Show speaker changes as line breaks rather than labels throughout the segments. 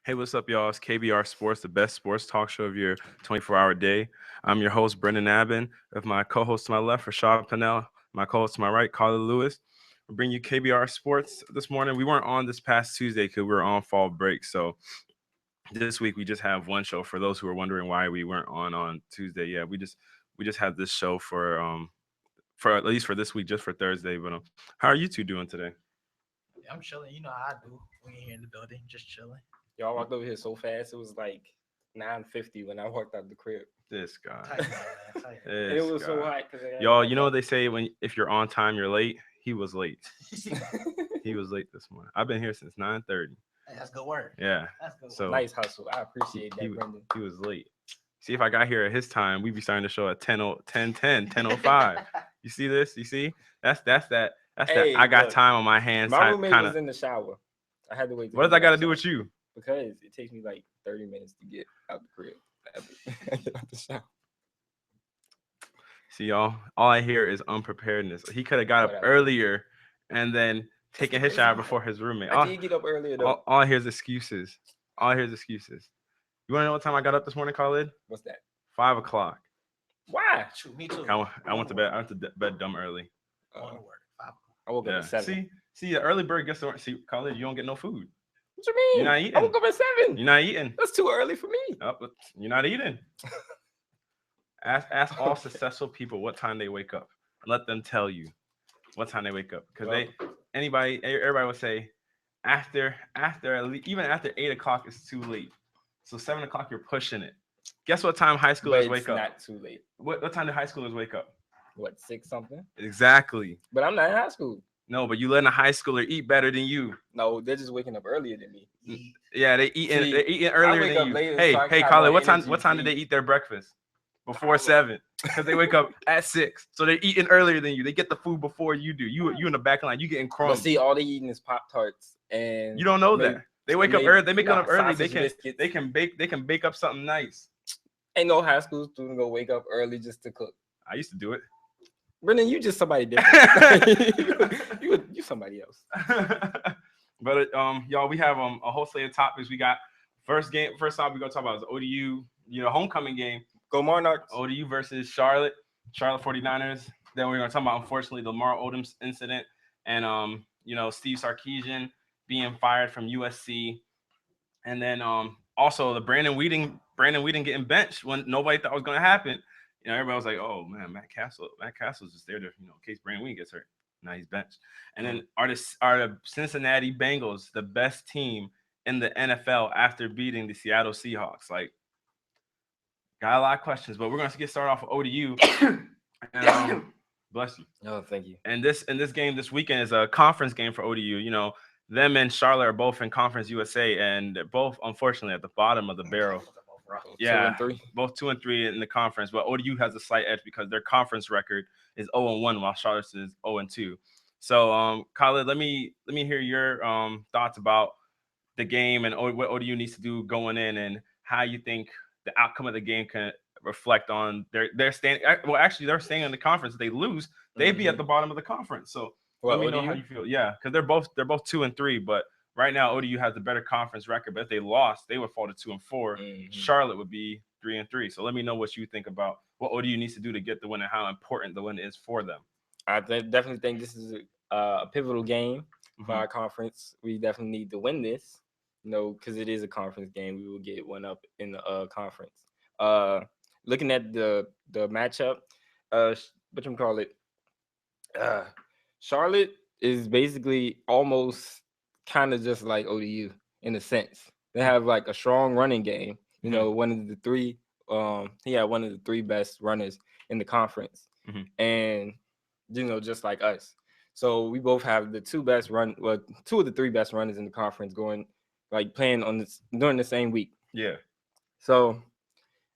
Hey, what's up, y'all? It's KBR Sports, the best sports talk show of your 24-hour day. I'm your host, Brendan Abbin, with my co-host to my left, Rashad Pennell, my co-host to my right, Colin Lewis. We bring you KBR Sports this morning. We weren't on this past Tuesday because we were on fall break. So this week we just have one show. For those who are wondering why we weren't on Tuesday, yeah, we just had this show for at least for this week, just for Thursday. But how are you two doing today?
Yeah, I'm chilling. You know how I do. We in here in the building, just chilling.
Y'all walked over here so fast. It was like 9:50 when I walked out the crib.
This guy.
Tight man, tight man.
And it
This
was so
guy.
hot because
Y'all, you know what they say when if you're on time, you're late. He was late. He was late this morning. I've been here since 9:30.
Hey, that's good work.
Yeah.
That's good work.
So
Nice hustle. I
he,
appreciate
he,
that, Brendan.
he was late. See, if I got here at his time, we'd be starting the show at 10:05. You see this? You see? That's
Hey,
that I got
look,
time on my hands.
My roommate
Kind
was
of.
in the shower. I had to wait.
What does that got to do with you?
Because it takes me like 30 minutes to get out the crib. Get out the shower.
See, y'all, all I hear is unpreparedness. He could have got up
Whatever.
earlier and then taken his shower before his roommate.
I did get up earlier though.
All I hear is excuses. All I hear is excuses. You want to know what time I got up this morning, Khalid?
What's that?
5 o'clock.
Why?
Shoot, me too.
I went to bed. I went to bed dumb early.
Going to work. 5 o'clock.
I woke up
Yeah.
at 7.
See, the early bird gets to work. See, Khalid, you don't get no food.
What you mean?
You're not
I
eating.
woke up at 7.
You're not eating.
That's too early for me.
Oh, but you're not eating. Ask all successful people what time they wake up. Let them tell you what time they wake up. Because everybody would say after even after 8 o'clock is too late. So 7 o'clock you're pushing it. Guess what time high
But
schoolers
it's
wake up?
not too late.
What time do high schoolers wake up?
What, 6 something?
Exactly.
But I'm not in high school.
No, but you letting a high schooler eat better than you.
No, they're just waking up earlier than me.
Yeah, they're eating earlier
wake
than
up
you.
later
Hey,
so I can
hey,
have
Colin,
more
what time
energy
did
to
they
eat.
eat their breakfast? Before 7, because they wake up at 6. So they're eating earlier than you. They get the food before you do. You in the back line, you getting
But
crumbs.
see, all they eating is Pop-Tarts and
You don't know that. They wake up early. They make up early.
sausage biscuits.
They can bake up something nice.
Ain't no high school student gonna wake up early just to cook.
I used to do it.
Brendan, you just somebody different. you somebody else.
But y'all, we have a whole slate of topics. We got first off we're gonna talk about is ODU, homecoming game.
Go Monarchs.
ODU versus Charlotte 49ers. Then we're gonna talk about, unfortunately, the Lamar Odom incident and Steve Sarkisian being fired from USC, and then also the Brandon Whedon getting benched when nobody thought it was gonna happen. Everybody was like, "Oh man, Matt Castle's just there to in case Brandon Whedon gets hurt." Now he's benched. And then are the Cincinnati Bengals the best team in the NFL after beating the Seattle Seahawks? Like, got a lot of questions, but we're gonna get started off with ODU. And, bless you.
Oh, thank you.
And this game this weekend is a conference game for ODU. Them and Charlotte are both in Conference USA, and they're both unfortunately at the bottom of the barrel. Yeah,
2-3.
both 2-3 in the conference, but ODU has a slight edge because their conference record is 0-1, while Charlotte's is 0-2. So, Khalid, let me hear your thoughts about the game and what ODU needs to do going in, and how you think the outcome of the game can reflect on their stand. Well, actually, they're staying in the conference. If they lose, they'd be at the bottom of the conference. So let me know how you feel. Yeah, because they're both 2-3, but right now ODU has the better conference record. But if they lost, they would fall to 2-4. Charlotte would be 3-3. So let me know what you think about what ODU needs to do to get the win and how important the win is for them.
I definitely think this is a pivotal game for our conference. We definitely need to win this, because it is a conference game. We will get one up in the conference. Looking at the matchup, Charlotte is basically almost kind of just like ODU in a sense. They have like a strong running game. One of the three. He had one of the 3 best runners in the conference, and just like us. So we both have the 2 of the 3 best runners in the conference going, like playing during the same week.
Yeah.
So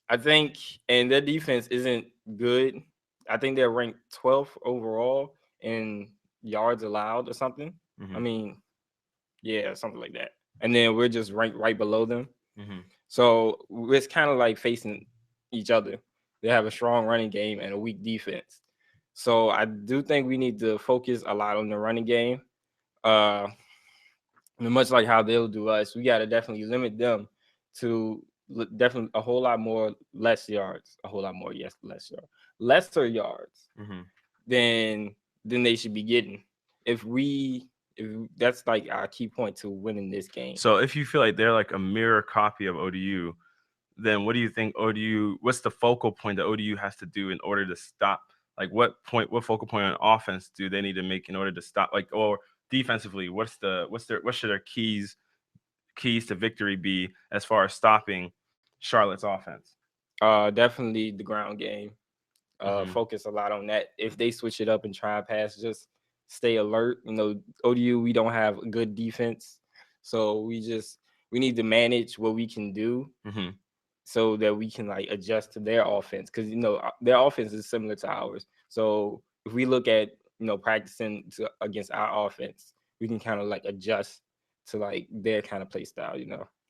I think, and their defense isn't good. I think they're ranked 12th overall in yards allowed or something. I mean, yeah, something like that. And then we're just ranked right below them. So it's kind of like facing each other. They have a strong running game and a weak defense. So I do think we need to focus a lot on the running game. And much like how they'll do us, we got to definitely limit them to definitely a whole lot more less yards, a whole lot more, yes, lesser yards
Mm-hmm.
than they should be getting. If that's like our key point to winning this game.
So if you feel like they're like a mirror copy of ODU, then what do you think ODU? What's the focal point that ODU has to do in order to stop? Like what focal point on offense do they need to make in order to stop? Like, or defensively, what should their keys to victory be as far as stopping Charlotte's offense?
Definitely the ground game.
Mhm.
Focus a lot on that. If they switch it up and try and pass, just stay alert. You know, ODU, we don't have a good defense, so we need to manage what we can do
Mhm.
so that we can like adjust to their offense, because their offense is similar to ours. So if we look at practicing against our offense, we can kind of like adjust to like their kind of play style.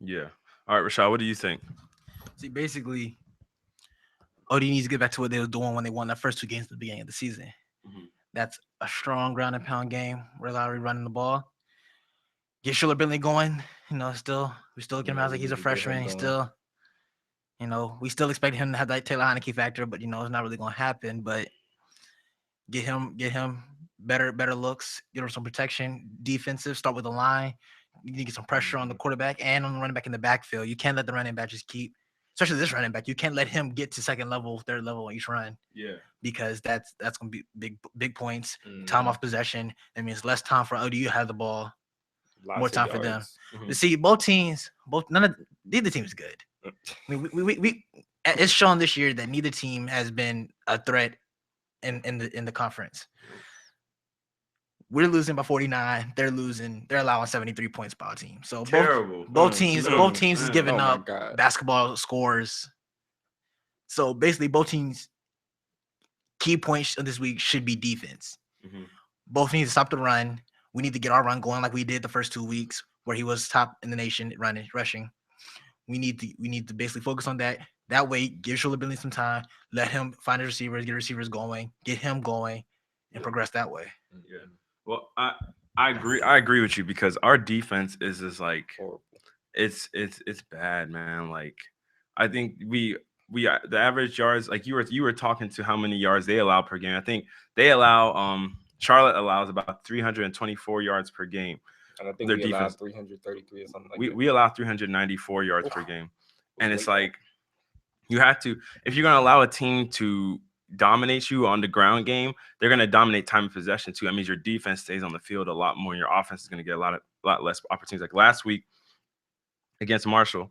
Yeah. All right, Rashad, what do you think?
See, basically, OD needs to get back to what they were doing when they won their first 2 games at the beginning of the season.
Mhm.
That's a strong ground and pound game. Ray Lowry running the ball. Get Schiller Bentley going. We still looking at him as like he's a freshman. He's still, we still expect him to have that Taylor Heineke factor, but it's not really going to happen. But get him better looks. Get him some protection, defensive. Start with the line. You need to get some pressure on the quarterback and on the running back in the backfield. You can't let the running back just keep, especially this running back. You can't let him get to second level, third level on each run.
Yeah.
Because that's going to be big points. Time off possession. That means less time for ODU have the ball. More time for them.
Mm-hmm.
See, neither team is good. I mean, we it's shown this year that neither team has been a threat in the conference. We're losing by 49. They're losing. They're allowing 73 points per team. So
Terrible.
both teams is giving up basketball scores. So basically, both teams' key points of this week should be defense.
Mm-hmm.
Both need to stop the run. We need to get our run going like we did the first 2 weeks, where he was top in the nation rushing. We need to basically focus on that. That way, give Schiller Bentley some time. Let him find his receivers, get receivers going, get him going, and progress that way.
Yeah. Well, I agree. I agree with you because our defense is just like it's bad, man. Like I think the average yards, like you were talking to how many yards they allow per game. I think they allow Charlotte allows about 324 yards per game.
And I think their defense 333 or something like that.
We allow 394 yards per game. And it's like you have to, if you're going to allow a team to dominate you on the ground game, they're going to dominate time of possession too. That means your defense stays on the field a lot more and your offense is going to get a lot less opportunities. Like last week against Marshall,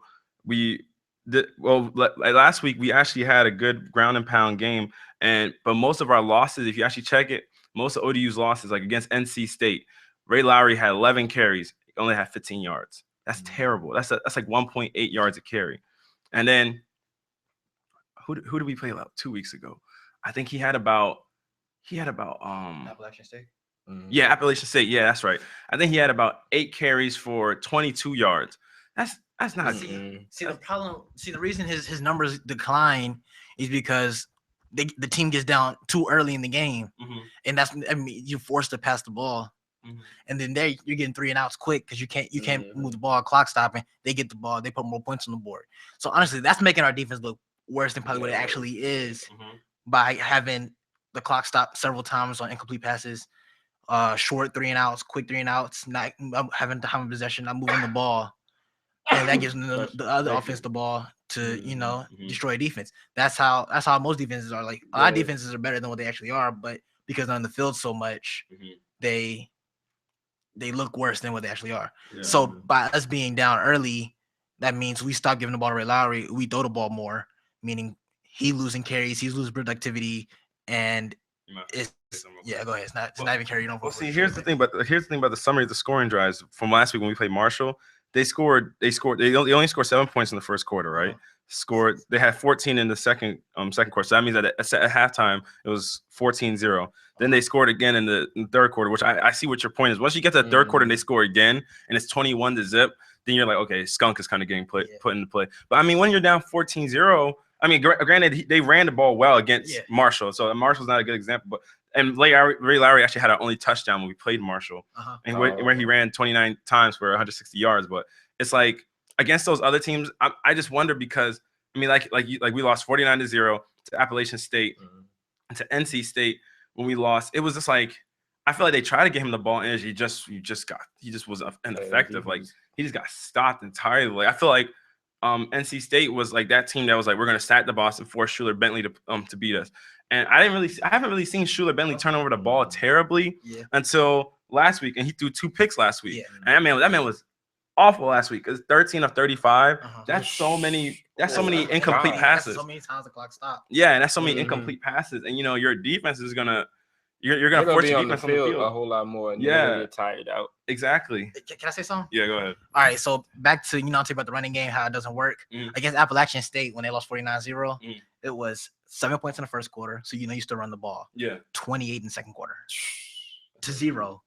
last week we actually had a good ground and pound game, but most of our losses, if you actually check it, most of ODU's losses, like against NC State, Ray Lowry had 11 carries, he only had 15 yards. That's terrible. That's like 1.8 yards a carry. And then who did we play about 2 weeks ago? I think he had about
Appalachian State.
Mm-hmm. Yeah, Appalachian State. Yeah, that's right. I think he had about 8 carries for 22 yards. That's not.
See the problem. See the reason his numbers decline is because the team gets down too early in the game, and you're forced to pass the ball, and then you're getting 3 and outs quick because you can't move the ball, clock stopping. They get the ball, they put more points on the board. So honestly, that's making our defense look worse than probably what it actually is by having the clock stop several times on incomplete passes, short 3 and outs, quick 3 and outs, not having time of possession, not moving the ball. And that gives the other offense the ball to, destroy defense. That's how most defenses are. Like our defenses are better than what they actually are, but because they're on the field so much, they look worse than what they actually are. Yeah. So by us being down early, that means we stop giving the ball to Ray Lowry. We throw the ball more, meaning he losing carries, he's losing productivity, and go ahead. It's not even carry.
Well, see, here's the thing about the summary of the scoring drives from last week when we played Marshall. They only scored 7 points in the first quarter, right? They had 14 in the second quarter. So that means that at halftime it was 14-0. Then they scored again in the third quarter, which I see what your point is. Once you get to the third quarter and they score again and it's 21-0, then you're like, okay, skunk is kind of getting put into play. But I mean, when you're down 14-0, I mean, granted they ran the ball well against Marshall, so Marshall's not a good example. But And Ray Lowry actually had our only touchdown when we played Marshall, and where he ran 29 times for 160 yards. But it's like against those other teams, I just wonder because I mean, like we lost 49-0 to Appalachian State, and to NC State when we lost. It was just like I feel like they tried to get him the ball, and he just was ineffective. Like he just got stopped entirely. Like, I feel like NC State was like that team that was like, we're gonna sack the Boston, force Schuler Bentley to beat us. And I haven't really seen Schuler Bentley turn over the ball terribly until last week, and he threw 2 picks last week. And that man was awful last week. It's 13 of 35. That's so many incomplete passes.
That's so many times the clock stopped.
Yeah, and that's so many incomplete passes. And your defense is gonna you're gonna force your defense on the field
a whole lot more. And you're get tired out.
Exactly.
Can I say something?
Yeah, go ahead.
All right, so back to, I'll tell you about the running game, how it doesn't work. Against Appalachian State, when they lost 49-0, it was 7 points in the first quarter. So, you used to run the ball. Yeah. 28 in the second quarter to 0.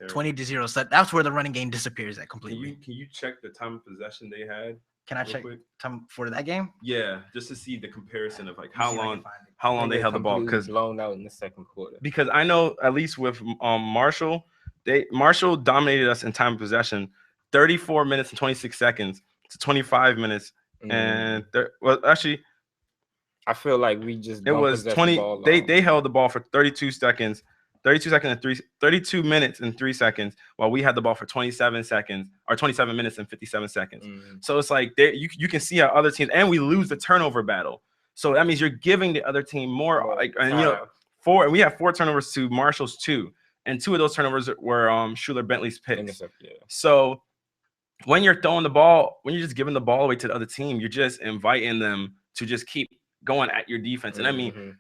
20-0. So that's where the running game disappears at completely.
Can you check the time of possession they had?
Can I check time for that game?
Yeah, just to see the comparison of like how long they held the ball, because
blown out in the second quarter.
Because I know at least with Marshall, Marshall dominated us in time of possession, 34 minutes and 26 seconds to 25 minutes and actually,
I feel like we just
it was 20. They held the ball for 32 minutes and 3 seconds, while we had the ball for 27 minutes and 57 seconds. So it's like you can see how other teams, and we lose the turnover battle. So that means you're giving the other team more. And we have 4 turnovers to Marshall's 2, and 2 of those turnovers were Schuler Bentley's picks. So when you're throwing the ball, when you're just giving the ball away to the other team, you're just inviting them to just keep going at your defense. And I mean,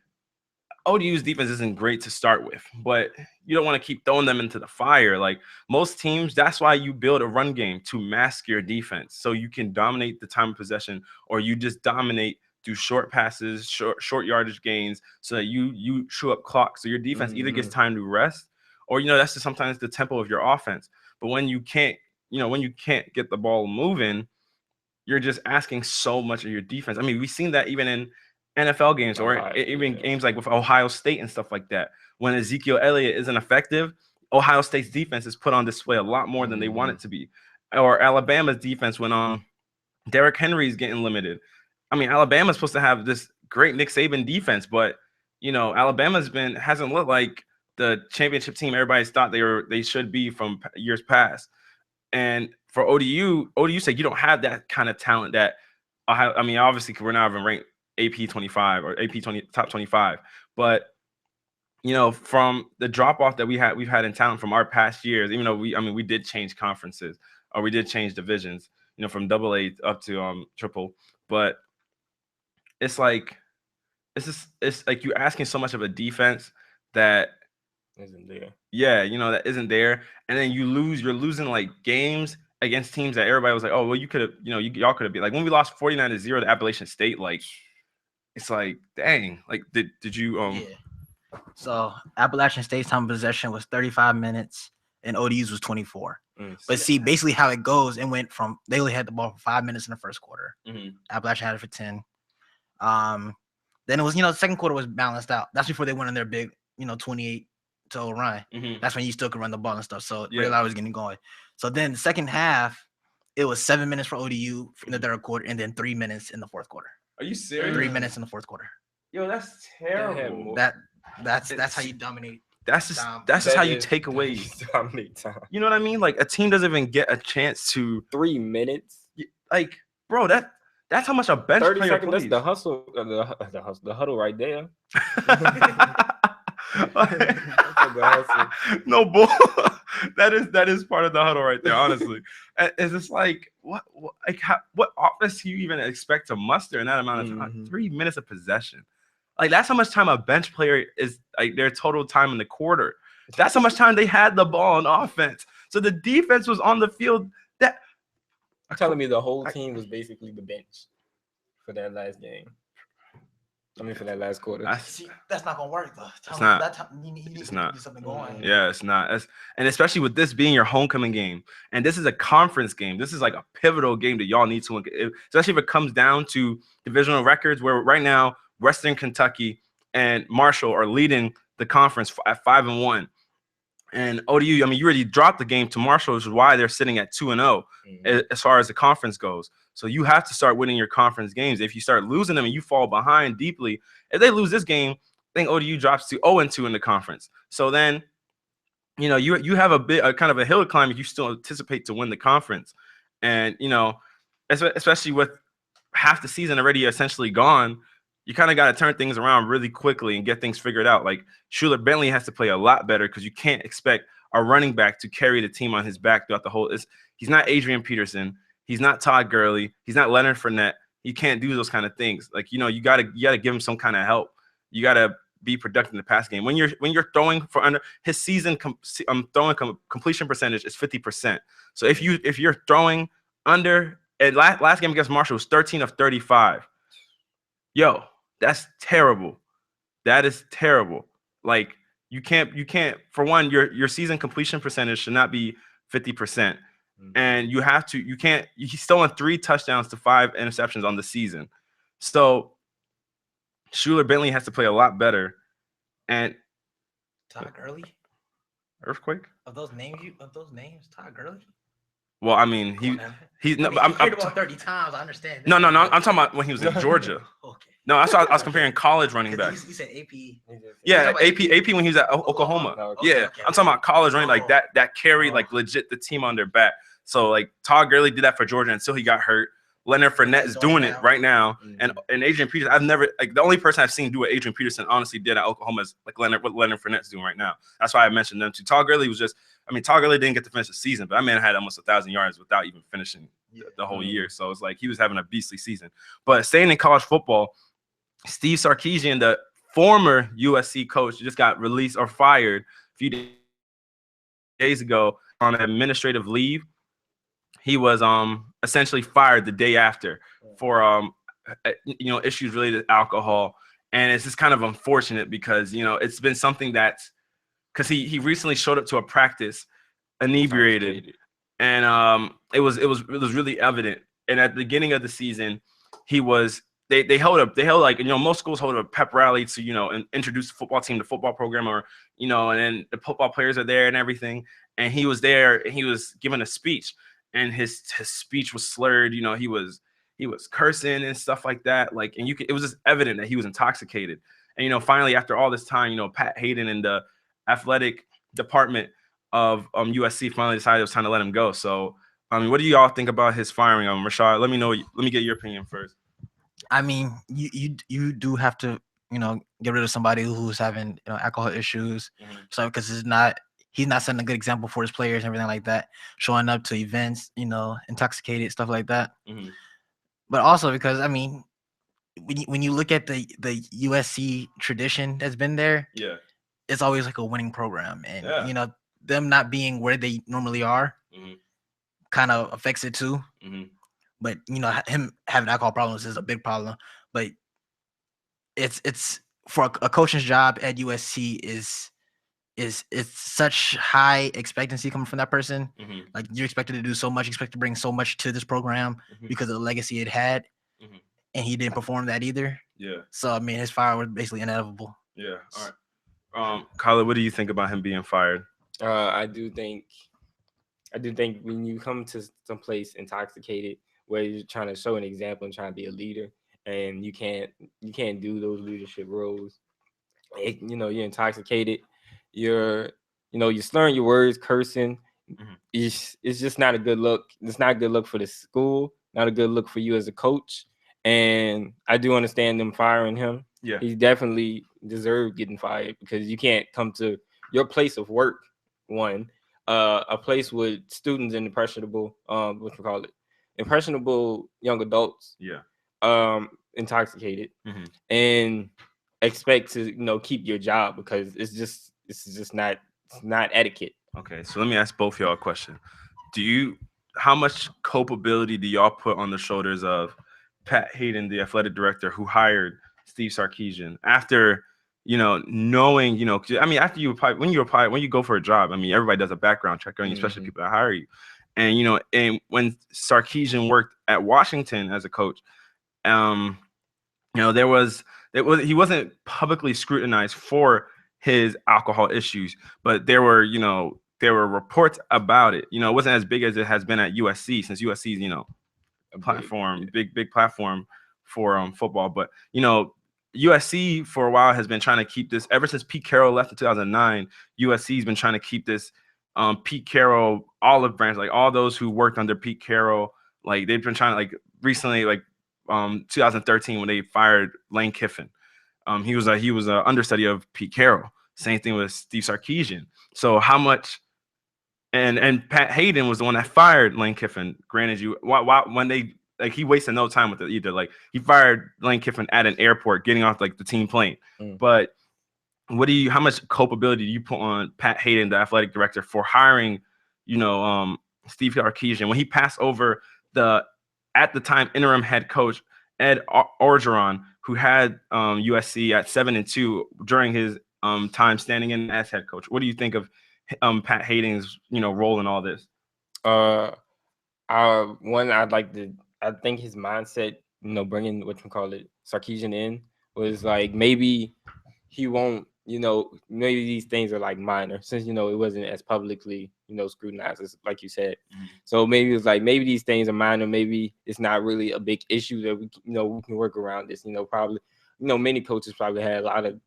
ODU's defense isn't great to start with, but you don't want to keep throwing them into the fire. Like most teams, that's why you build a run game, to mask your defense, so you can dominate the time of possession, or you just dominate through short passes, short yardage gains, so that you chew up clock. So your defense either gets time to rest, or that's just sometimes the tempo of your offense. But when you can't get the ball moving, you're just asking so much of your defense. I mean, we've seen that even in NFL games, or even games like with Ohio State and stuff like that. When Ezekiel Elliott isn't effective, Ohio State's defense is put on display a lot more than they want it to be. Or Alabama's defense when Derrick Henry is getting limited. I mean, Alabama's supposed to have this great Nick Saban defense, but Alabama's hasn't looked like the championship team everybody's thought they should be from years past. And for ODU said you don't have that kind of talent that I mean, obviously we're not even ranked AP 25 or AP 20 top 25, but from the drop off that we've had in talent from our past years, even though we did change conferences, or we did change divisions, from AA up to triple, but it's like you're asking so much of a defense that
isn't there.
Yeah, that isn't there, and then you're losing like games against teams that everybody was like, oh well, you could have, y'all could have been, like when we lost 49-0 to Appalachian State, like it's like, dang, like did you
Yeah. So Appalachian State's time of possession was 35 minutes and ODU's was 24. But see, basically how it goes, it went from they only had the ball for 5 minutes in the first quarter. Appalachian had it for 10. Then it was, the second quarter was balanced out. That's before they went on their big, 28-0 run. That's when you still could run the ball and stuff. So Ray Lowry was getting going. So then the second half, it was 7 minutes for ODU in the third quarter, and then 3 minutes in the fourth quarter.
Are you serious?
3 minutes in the fourth quarter.
Yo, that's terrible.
That's how you dominate.
That's just how you take away
dominate time.
You know what I mean? Like a team doesn't even get a chance to
3 minutes.
Like, bro, that's how much a bench
30
player
seconds.
plays.
That's the hustle, the huddle right there.
No bull. That is part of the huddle right there. Honestly, it's just like what offense do you even expect to muster in that amount of time? 3 minutes of possession, like that's how much time a bench player is, like their total time in the quarter. That's how much time they had the ball on offense. So the defense was on the field. That
you're telling me the whole team was basically the bench for that last game. For that last quarter.
That's not gonna work though.
It's not.
You need
it's
to
not.
get something going.
Yeah, it's not. And especially with this being your homecoming game, and this is a conference game. This is like a pivotal game that y'all need to, especially if it comes down to divisional records, where right now Western Kentucky and Marshall are leading the conference at 5-1. And ODU, I mean, you already dropped the game to Marshall, which is why they're sitting at 2-0 as far as the conference goes. So you have to start winning your conference games. If you start losing them and you fall behind deeply, if they lose this game, I think ODU drops to 0-2 in the conference. So then, you know, you have a kind of a hill to climb if you still anticipate to win the conference. And, you know, especially with half the season already essentially gone, you kind of got to turn things around really quickly and get things figured out. Like Schuler Bentley has to play a lot better because you can't expect a running back to carry the team on his back throughout the whole. He's not Adrian Peterson. He's not Todd Gurley. He's not Leonard Fournette. He can't do those kind of things. Like, you know, you gotta give him some kind of help. You gotta be productive in the pass game. When you're throwing for under his season, completion percentage is 50%. So if you're throwing under, and last game against Marshall was 13 of 35. Yo, that's terrible. That is terrible. Like you can't. For one, your season completion percentage should not be 50%, and you can't. He's stolen 3 touchdowns to 5 interceptions on the season. So Schuler Bentley has to play a lot better. And
Todd Gurley,
earthquake
of those names, Todd Gurley.
Well, I mean, he's no.
I'm about 30 times. I understand.
No. I'm talking about when he was in Georgia.
Okay.
No, I was comparing college running backs.
You said AP.
Yeah, AP when he was at Oklahoma. Okay. I'm talking about college running like that carried like legit the team on their back. So like Todd Gurley did that for Georgia until he got hurt. Leonard Fournette is doing it right now, and Adrian Peterson. I've never the only person I've seen do what Adrian Peterson honestly did at Oklahoma is like what Leonard Fournette's doing right now. That's why I mentioned them too. Todd Gurley was just. I mean, Todd Gurley didn't get to finish the season, but that man had almost 1,000 yards without even finishing the whole year. So it's like he was having a beastly season. But staying in college football, Steve Sarkisian, the former USC coach, just got released or fired a few days ago on administrative leave. He was essentially fired the day after for issues related to alcohol, and it's just kind of unfortunate because it's been something that's. Because he recently showed up to a practice inebriated, and it was really evident. And at the beginning of the season, they held like most schools hold a pep rally to and introduce the football team, the football program, or and then the football players are there and everything. And he was there and he was giving a speech, and his speech was slurred. He was cursing and stuff like that. Like, and it was just evident that he was intoxicated. And finally, after all this time, Pat Hayden and the athletic department of USC finally decided it was time to let him go. So, I mean, what do y'all think about his firing? Rashad, let me get your opinion first.
I mean, you do have to get rid of somebody who's having alcohol issues. So because he's not setting a good example for his players and everything like that, showing up to events intoxicated, stuff like that. But also because I mean, when you look at the USC tradition that's been there, it's always like a winning program, and them not being where they normally are kind of affects it too. But him having alcohol problems is a big problem. But it's for a coach's job at USC is it's such high expectancy coming from that person. Like you're expected to do so much, expect to bring so much to this program because of the legacy it had, and he didn't perform that either. So I mean, his fire was basically inevitable.
All right. Khaled, what do you think about him being fired?
I do think when you come to some place intoxicated where you're trying to show an example and trying to be a leader, and you can't do those leadership roles. You're intoxicated. You're slurring your words, cursing. It's just not a good look. It's not a good look for the school. Not a good look for you as a coach. And I do understand them firing him. Yeah, he definitely deserved getting fired because you can't come to your place of work, a place with students and impressionable young adults, intoxicated, and expect to keep your job because it's just not etiquette.
Okay, so let me ask both y'all a question. How much culpability do y'all put on the shoulders of Pat Hayden, the athletic director who hired Steve Sarkisian, after knowing I mean, after when you go for a job, I mean, everybody does a background check on you, especially people that hire you, and and when Sarkisian worked at Washington as a coach, he wasn't publicly scrutinized for his alcohol issues, but there were reports about it. It wasn't as big as it has been at USC, since USC's
A
platform, big platform for football. But USC for a while has been trying to keep this ever since Pete Carroll left in 2009. USC's been trying to keep this Pete Carroll olive branch, like all those who worked under Pete Carroll, like they've been trying to, like recently, like 2013 when they fired Lane Kiffin. He was an understudy of Pete Carroll. Same thing with Steve Sarkisian. So how much? And Pat Hayden was the one that fired Lane Kiffin. Granted, when they, like, he wasted no time with it either. Like, he fired Lane Kiffin at an airport, getting off like the team plane. But how much culpability do you put on Pat Hayden, the athletic director, for hiring, Steve Sarkisian when he passed over the, at the time, interim head coach Ed Orgeron, who had USC at 7-2 during his time standing in as head coach? What do you think of Pat Hayden's role in all this?
I think his mindset, bringing Sarkisian in, was like, maybe he won't, maybe these things are like minor, since it wasn't as publicly scrutinized as, like you said. So maybe it's like, maybe these things are minor, maybe it's not really a big issue that we can work around this. Probably many coaches probably had a lot of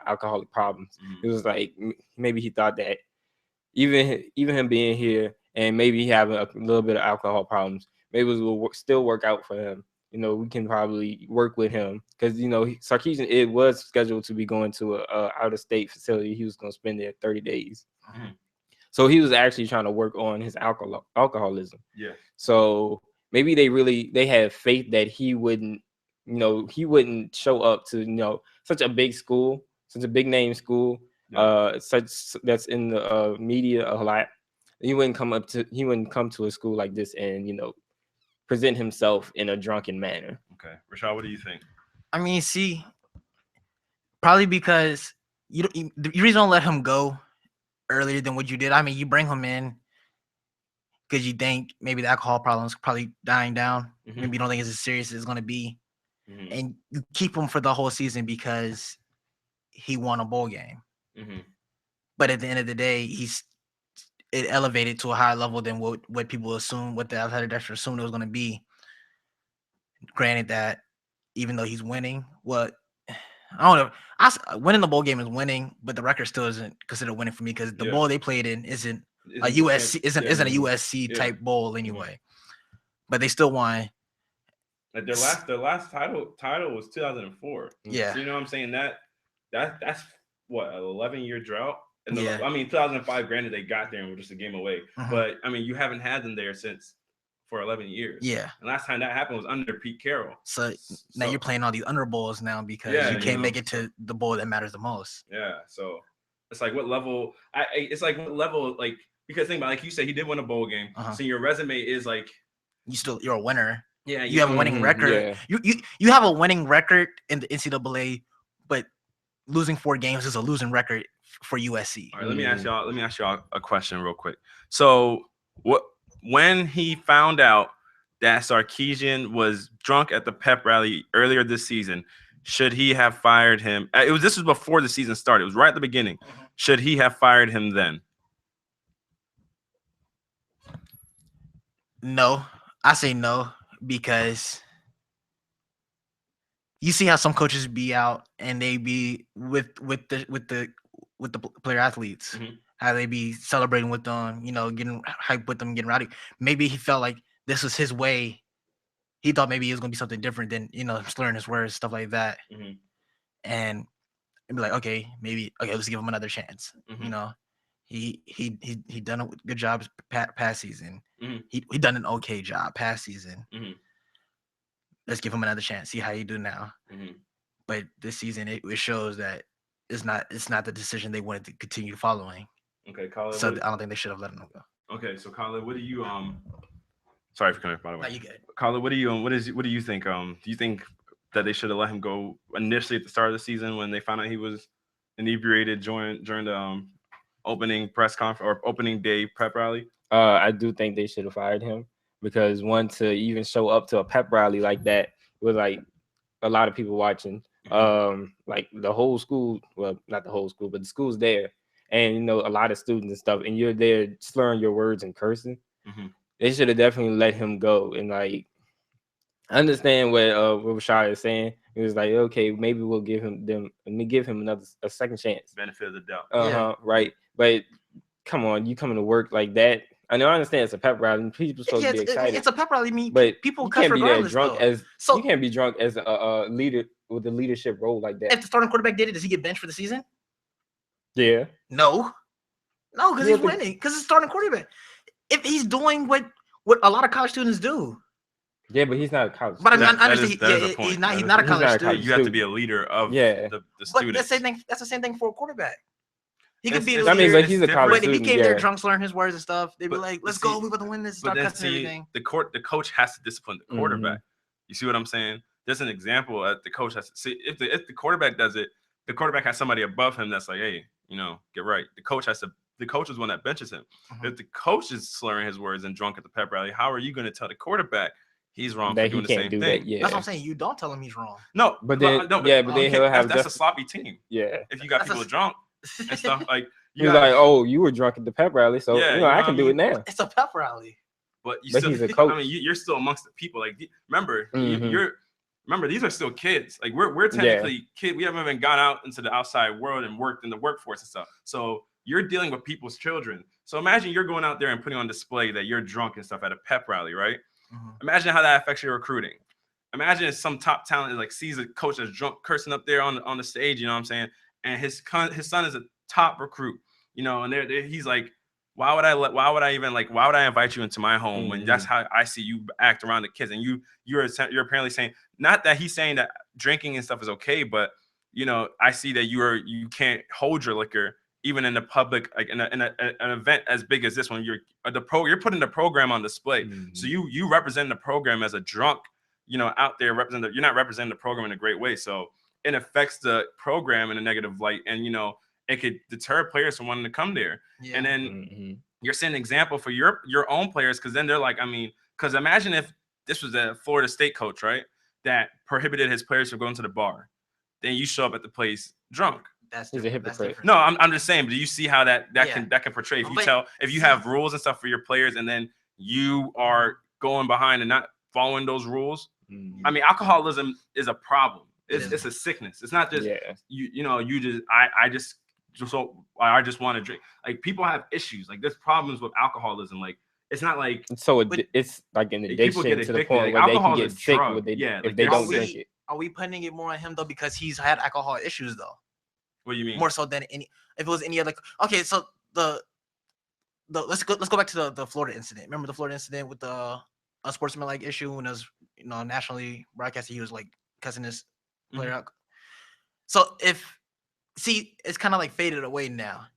alcoholic problems. It was like, maybe he thought that even him being here and maybe having a little bit of alcohol problems, maybe it will still work out for him. We can probably work with him, because Sarkisian, it was scheduled to be going to a out of state facility. He was going to spend there 30 days. So he was actually trying to work on his alcoholism.
Yeah.
So maybe they have faith that he wouldn't show up to such a big school, such a big name school, such that's in the media a lot. He wouldn't come to a school like this and present himself in a drunken manner.
Okay, Rashad, what do you think?
I mean, see, probably because the reason don't let him go earlier than what you did. I mean, you bring him in because you think maybe the alcohol problem is probably dying down. Maybe you don't think it's as serious as it's going to be, and you keep him for the whole season because he won a bowl game. But at the end of the day, it elevated to a higher level than what people assume, what the athletic director assumed it was going to be. Granted that even though he's winning, I don't know. Winning the bowl game is winning, but the record still isn't considered winning for me, because the bowl they played in isn't a USC type bowl anyway. But they still won.
Like their last title was 2004.
Yeah.
So you know what I'm saying? That's what, an 11-year drought. And
Yeah.
I mean, 2005, granted, they got there and were just a game away. But I mean, you haven't had them there for 11 years.
Yeah.
And last time that happened was under Pete Carroll.
So now you're playing all these under bowls now because you can't make it to the bowl that matters the most.
Yeah. So it's like, what level? Like, because think about, like you said, he did win a bowl game. So your resume is like,
you're a winner.
Yeah.
You have a winning record. Yeah. You have a winning record in the NCAA, but losing 4 games is a losing record for USC.
All right, let me ask y'all a question real quick. So when he found out that Sarkisian was drunk at the pep rally earlier this season, should he have fired him? This was before the season started. It was right at the beginning. Should he have fired him then?
No, I say no, because you see how some coaches be out and they be with the player athletes, how they be celebrating with them, getting hyped with them, getting rowdy. Maybe he felt like this was his way. He thought maybe it was gonna be something different than slurring his words, stuff like that. And be like, okay, let's give him another chance. He done a good job past season. He done an okay job past season. Let's give him another chance, see how he do now. But this season, it shows that it's not the decision they wanted to continue following.
Okay, Colin.
So I don't think they should have let him go.
Okay, so Colin, what do you Sorry for coming, by the way.
No, you good.
Colin, what do you think? Do you think that they should have let him go initially at the start of the season when they found out he was inebriated during the opening press conference or opening day pep rally?
I do think they should have fired him, because to even show up to a pep rally like that, with like a lot of people watching, like the whole school, well, not the whole school, but the school's there, and a lot of students and stuff, and you're there slurring your words and cursing. They should have definitely let him go. And like, I understand what Rashad is saying. He was like, okay, maybe we'll give him a second chance,
benefit of the doubt.
Right. But come on, you coming to work like that? I understand it's a pep rally. People supposed to be excited.
It's a pep rally.
But
people
can't be that drunk
though.
you can't be drunk as a leader with a leadership role like that.
If the starting quarterback did it, does he get benched for the season?
Yeah.
No, because he's winning. Because it's starting quarterback. If he's doing what a lot of college students do.
Yeah, but he's not a college.
But
student.
I understand. He's not a college student.
You have to be a leader of the students.
But that's the same thing for a quarterback. He could be.
But he's a college student.
But if he came there drunk, slurring his words and stuff, they'd be like, "Let's go, we about to win this." Start cussing everything.
The coach has to discipline the quarterback. You see what I'm saying? There's an example that the coach has to see. If the quarterback does it, the quarterback has somebody above him that's like, "Hey, get right." The coach has to. The coach is one that benches him. If the coach is slurring his words and drunk at the pep rally, how are you going to tell the quarterback he's wrong for doing the same thing?
That's what I'm saying. You don't tell him he's wrong.
No,
but then he'll have
that's a sloppy team.
Yeah,
if you got people drunk and stuff like.
He's like, oh, you were drunk at the pep rally, so I can do it now.
It's a pep rally.
But he's a coach. I mean, you're still amongst the people. Like, remember, remember, these are still kids. Like, we're technically kids. We haven't even gone out into the outside world and worked in the workforce and stuff. So you're dealing with people's children. So imagine you're going out there and putting on display that you're drunk and stuff at a pep rally, right? Imagine how that affects your recruiting. Imagine if some top talent like sees a coach that's drunk cursing up there on the stage. You know what I'm saying? And his son is a top recruit, and he's like, why would I invite you into my home when that's how I see you act around the kids? And you're apparently saying, not that he's saying that drinking and stuff is okay, but I see that you can't hold your liquor even in the public, like in an event as big as this one. You're putting the program on display. So you represent the program as a drunk, out there you're not representing the program in a great way. So it affects the program in a negative light, and it could deter players from wanting to come there. Yeah. And then you're setting an example for your own players, because then they're like, because imagine if this was a Florida State coach, right, that prohibited his players from going to the bar. Then you show up at the place drunk.
He's a hypocrite.
No, I'm just saying. But do you see how that can portray? If you have rules and stuff for your pplayers, and then you are going behind and not following those rules. I mean, alcoholism is a problem. It's a sickness. It's not just I just want to drink. Like, people have issues. Like, there's problems with alcoholism. Like, it's not like
it's like an addiction to the point where they can get sick if they don't drink it.
Are we putting it more on him though, because he's had alcohol issues though?
What do you mean?
More so than if it was any other. Okay, so let's go back to the Florida incident. Remember the Florida incident with the unsportsmanlike issue when it was nationally broadcasted? He was like cussing his player out. So it's kind of like faded away now.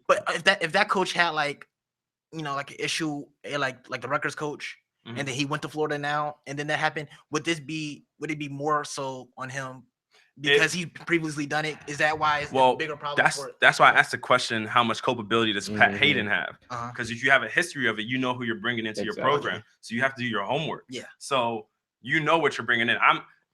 But if that coach had like an issue like the Rutgers coach, and then he went to Florida now, and then that happened, would it be more so on him because he previously done it? Is that why it's a bigger problem?
That's why I asked the question: how much culpability does Pat Hayden have? Because if you have a history of it, you know who you're bringing into your program, so you have to do your homework.
Yeah.
So you know what you're bringing in.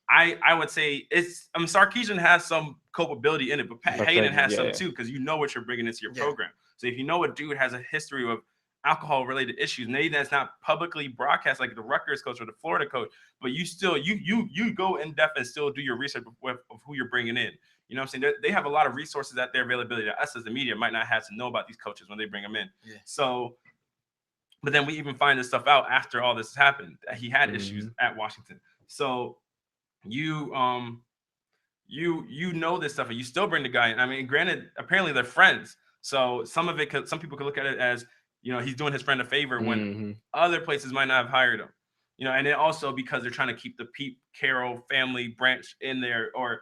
I would say Sarkisian has some culpability in it, but Pat Hayden has some too, because you know what you're bringing into your program. So if you know a dude has a history of alcohol-related issues, maybe that's not publicly broadcast like the Rutgers coach or the Florida coach, but you still you go in depth and still do your research of who you're bringing in. You know what I'm saying? They have a lot of resources at their availability that us as the media might not have to know about these coaches when they bring them in. Yeah. So, but then we even find this stuff out after all this has happened, that he had issues at Washington. So you know this stuff, and you still bring the guy in. I mean, granted, apparently they're friends, so some people could look at it as he's doing his friend a favor when other places might not have hired him. And then also because they're trying to keep the Pete Carroll family branch in there, or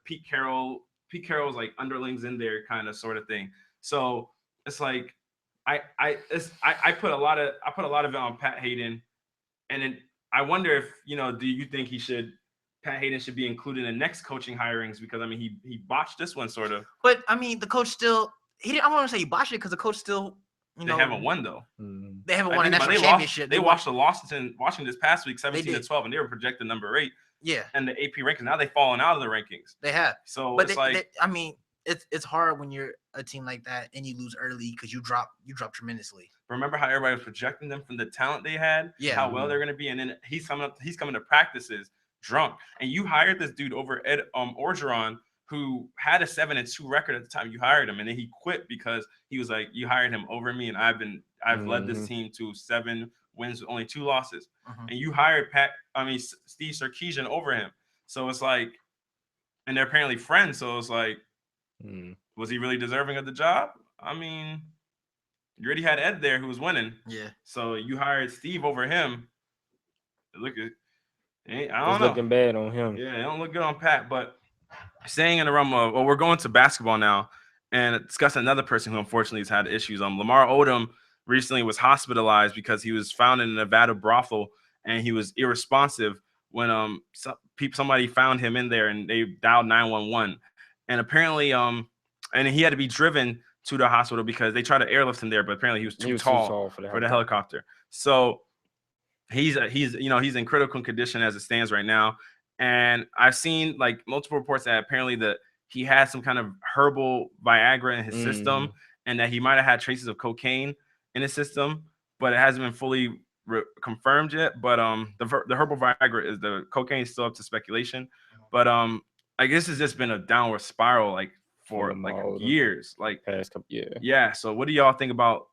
Pete Carroll's like underlings in there, kind of sort of thing. So it's like I put a lot of it on Pat Hayden, and then I wonder if do you think Pat Hayden should be included in the next coaching hirings, because he botched this one sort of.
But the coach still I don't want to say he botched it, because the coach still
they haven't won though.
They haven't won a national championship.
They watched Washington this past week, 17-12, and they were projected number 8. and the AP rankings. Now they've fallen out of the rankings.
They have.
So
but
it's
I mean, it's hard when you're a team like that and you lose early because you drop tremendously.
Remember how everybody was projecting them from the talent they had, how well they're going to be, and then he's coming to practices drunk, and you hired this dude over Ed Orgeron, who had a 7-2 record at the time you hired him, and then he quit because he was like, you hired him over me, and I've led this team to 7 wins with only 2 losses, and you hired Steve Sarkisian over him. So it's like, and they're apparently friends. So it's like, was he really deserving of the job? I mean, you already had Ed there who was winning.
Yeah.
So you hired Steve over him. Look at, I don't know.
It's looking bad on him.
Yeah, it don't look good on Pat. But staying in the realm of, we're going to basketball now and discuss another person who unfortunately has had issues. Lamar Odom recently was hospitalized because he was found in a Nevada brothel and he was irresponsive when somebody found him in there and they dialed 911. And apparently and he had to be driven to the hospital because they tried to airlift him there, but apparently he was too tall for the helicopter. So he's in critical condition as it stands right now. And I've seen like multiple reports that apparently he had some kind of herbal Viagra in his system, and that he might have had traces of cocaine in his system, but it hasn't been fully confirmed yet. But the herbal Viagra the cocaine is still up to speculation. But I guess it's just been a downward spiral like for like years, like
past couple years.
Yeah. So what do y'all think about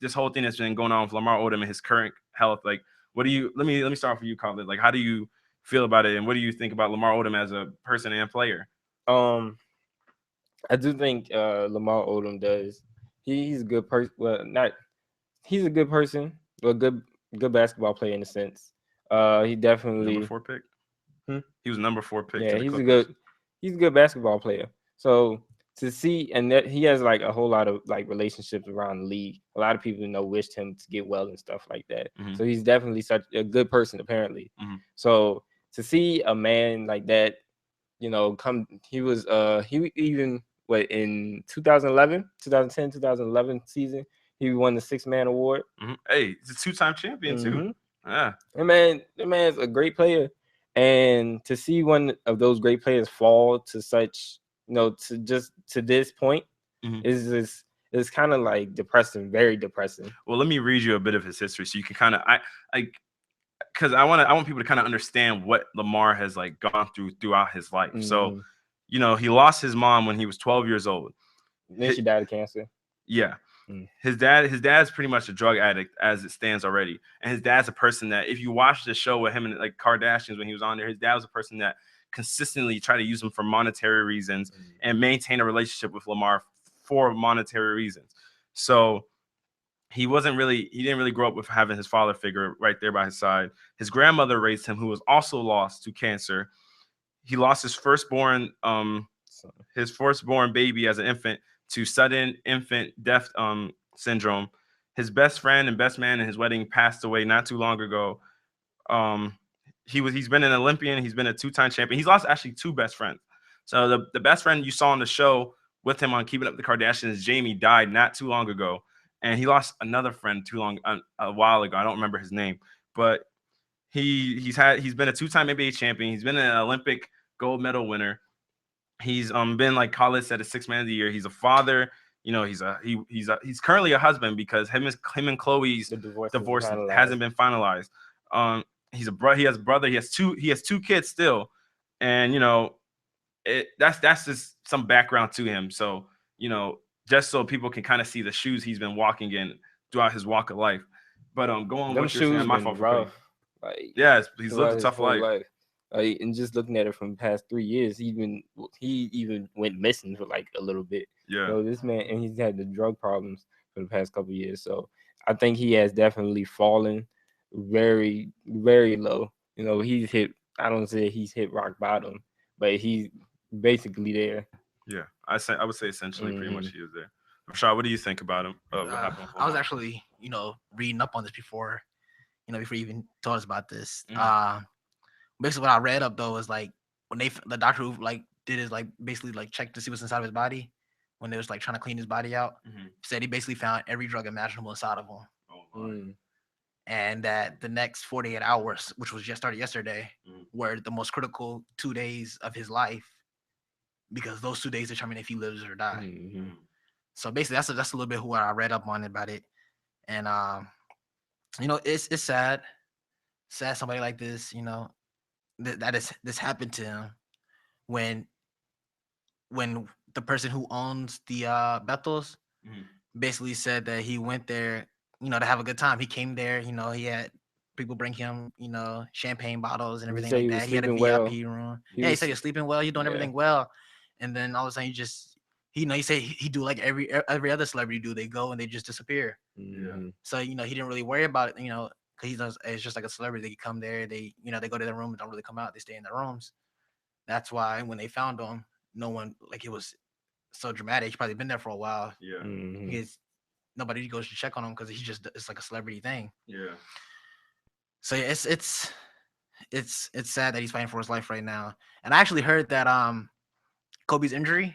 this whole thing that's been going on with Lamar Odom and his current health? Like, what do you? Let me start with you, Colin. Like, how do you feel about it, and what do you think about Lamar Odom as a person and player?
I do think Lamar Odom does. He's a good person. Well, he's a good person, a good basketball player in a sense. He definitely
number 4 pick. He was number 4 pick.
Yeah, he's a good basketball player. So to see, and that he has like a whole lot of like relationships around the league. A lot of people wished him to get well and stuff like that. So he's definitely such a good person apparently. So to see a man like that, come, he was he even in 2010, 2011 season, he won the 6-man award.
Hey, he's a 2-time champion too. Yeah,
the man's a great player, and to see one of those great players fall to such, to this point is kind of like depressing, very depressing.
Well, let me read you a bit of his history so you can kind of because I want people to kind of understand what Lamar has like gone throughout his life. So, he lost his mom when he was 12 years old.
Then she died of cancer.
Yeah. His dad's pretty much a drug addict as it stands already. And his dad's a person that, if you watch the show with him and like Kardashians when he was on there, his dad was a person that consistently tried to use him for monetary reasons and maintain a relationship with Lamar for monetary reasons. So he didn't really grow up with having his father figure right there by his side. His grandmother raised him, who was also lost to cancer. He lost his firstborn baby as an infant to sudden infant death syndrome. His best friend and best man in his wedding passed away not too long ago. He's been an Olympian. He's been a 2-time champion. He's lost actually 2 best friends. So the best friend you saw on the show with him on Keeping Up with the Kardashians, Jamie, died not too long ago. And he lost another friend a while ago. I don't remember his name, but he's been a 2-time NBA champion. He's been an Olympic gold medal winner. He's been, like Khalid said, a 6th man of the year. He's a father. He's currently a husband because him and Chloe's divorce hasn't been finalized. He has a brother. He has 2 kids still, and that's just some background to him. So just so people can kind of see the shoes he's been walking in throughout his walk of life. But go on with your shoes. My fault for rough. He's lived a tough life.
And just looking at it from the past 3 years, he even went missing for like a little bit.
Yeah.
So this man, and he's had the drug problems for the past couple of years. So I think he has definitely fallen very, very low. He's hit. I don't say he's hit rock bottom, but he's basically there.
Yeah, I would say essentially pretty much he was there. Rashad, what do you think about him? What happened?
I was actually, reading up on this before you even told us about this. Basically what I read up though is like when the doctor who like did is like basically like checked to see what's inside of his body when they was like trying to clean his body out, said he basically found every drug imaginable inside of him. And that the next 48 hours, which was just started yesterday, were the most critical 2 days of his life, because those 2 days determine if he lives or die.
Mm-hmm.
So basically, that's a little bit what I read up on about it, and it's sad somebody like this, this happened to him when the person who owns the Bethels basically said that he went there, to have a good time. He came there, he had people bring him, champagne bottles and
He
everything
said
like
he was
that. He had a
sleeping
VIP
well.
room.
He
He
was
said you're sleeping well, you're doing
yeah.
everything well, and then all of a sudden he said he do like every other celebrity do. They go and they just disappear.
Mm-hmm.
So he didn't really worry about it, because he does. It's just like a celebrity. They come there, they they go to their room and don't really come out. They stay in their rooms. That's why when they found him, no one, like, it was so dramatic. He's probably been there for a while.
Yeah.
Mm-hmm.
Because nobody goes to check on him because it's like a celebrity thing.
Yeah.
So yeah, it's sad that he's fighting for his life right now. And I actually heard that Kobe's injury,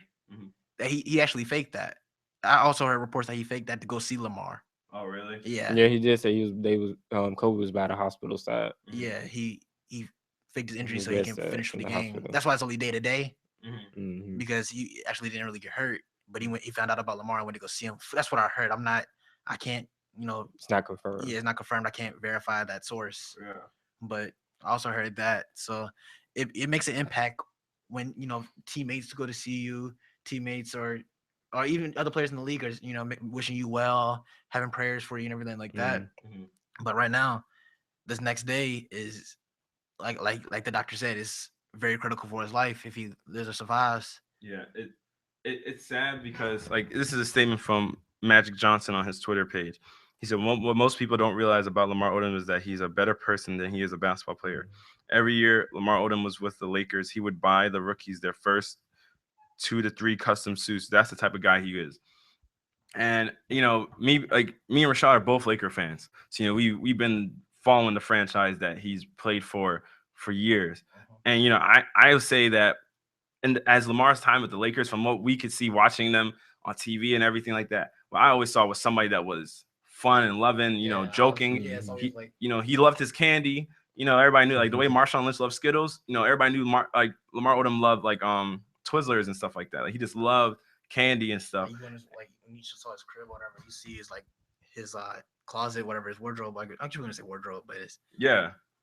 that he actually faked that. I also heard reports that he faked that to go see Lamar.
Oh, really?
Yeah.
Yeah, he did say Kobe was by the hospital side.
Yeah, he faked his injury
His
so he
wrist
can finish
in
the
the
game.
hospital.
That's why it's only day to day,
Mm-hmm.
because he actually didn't really get hurt. But he found out about Lamar and went to go see him. That's what I heard. I can't,
It's not confirmed.
yeah, it's not confirmed. I can't verify that source.
Yeah.
But I also heard that. So it makes an impact when, teammates go to see you, teammates or even other players in the league are, wishing you well, having prayers for you and everything like that. But right now, this next day is like the doctor said, is very critical for his life if he lives or survives.
Yeah, it's sad because, like, this is a statement from Magic Johnson on his Twitter page. He said, what most people don't realize about Lamar Odom is that he's a better person than he is a basketball player. Every year Lamar Odom was with the Lakers, he would buy the rookies their first 2 to 3 custom suits. That's the type of guy he is. And me and Rashad are both Laker fans. So we've been following the franchise that he's played for years. And I would say that, and as Lamar's time with the Lakers, from what we could see watching them on TV and everything like that, what I always saw was somebody that was fun and loving, joking. He loved his candy. Everybody knew, like, the way Marshawn Lynch loved Skittles. Everybody knew Lamar Odom loved, like, Twizzlers and stuff like that. Like, he just loved candy and stuff.
Like, when you saw his crib, whatever, you see his closet, whatever, his wardrobe. Like, I'm just gonna say wardrobe, but it's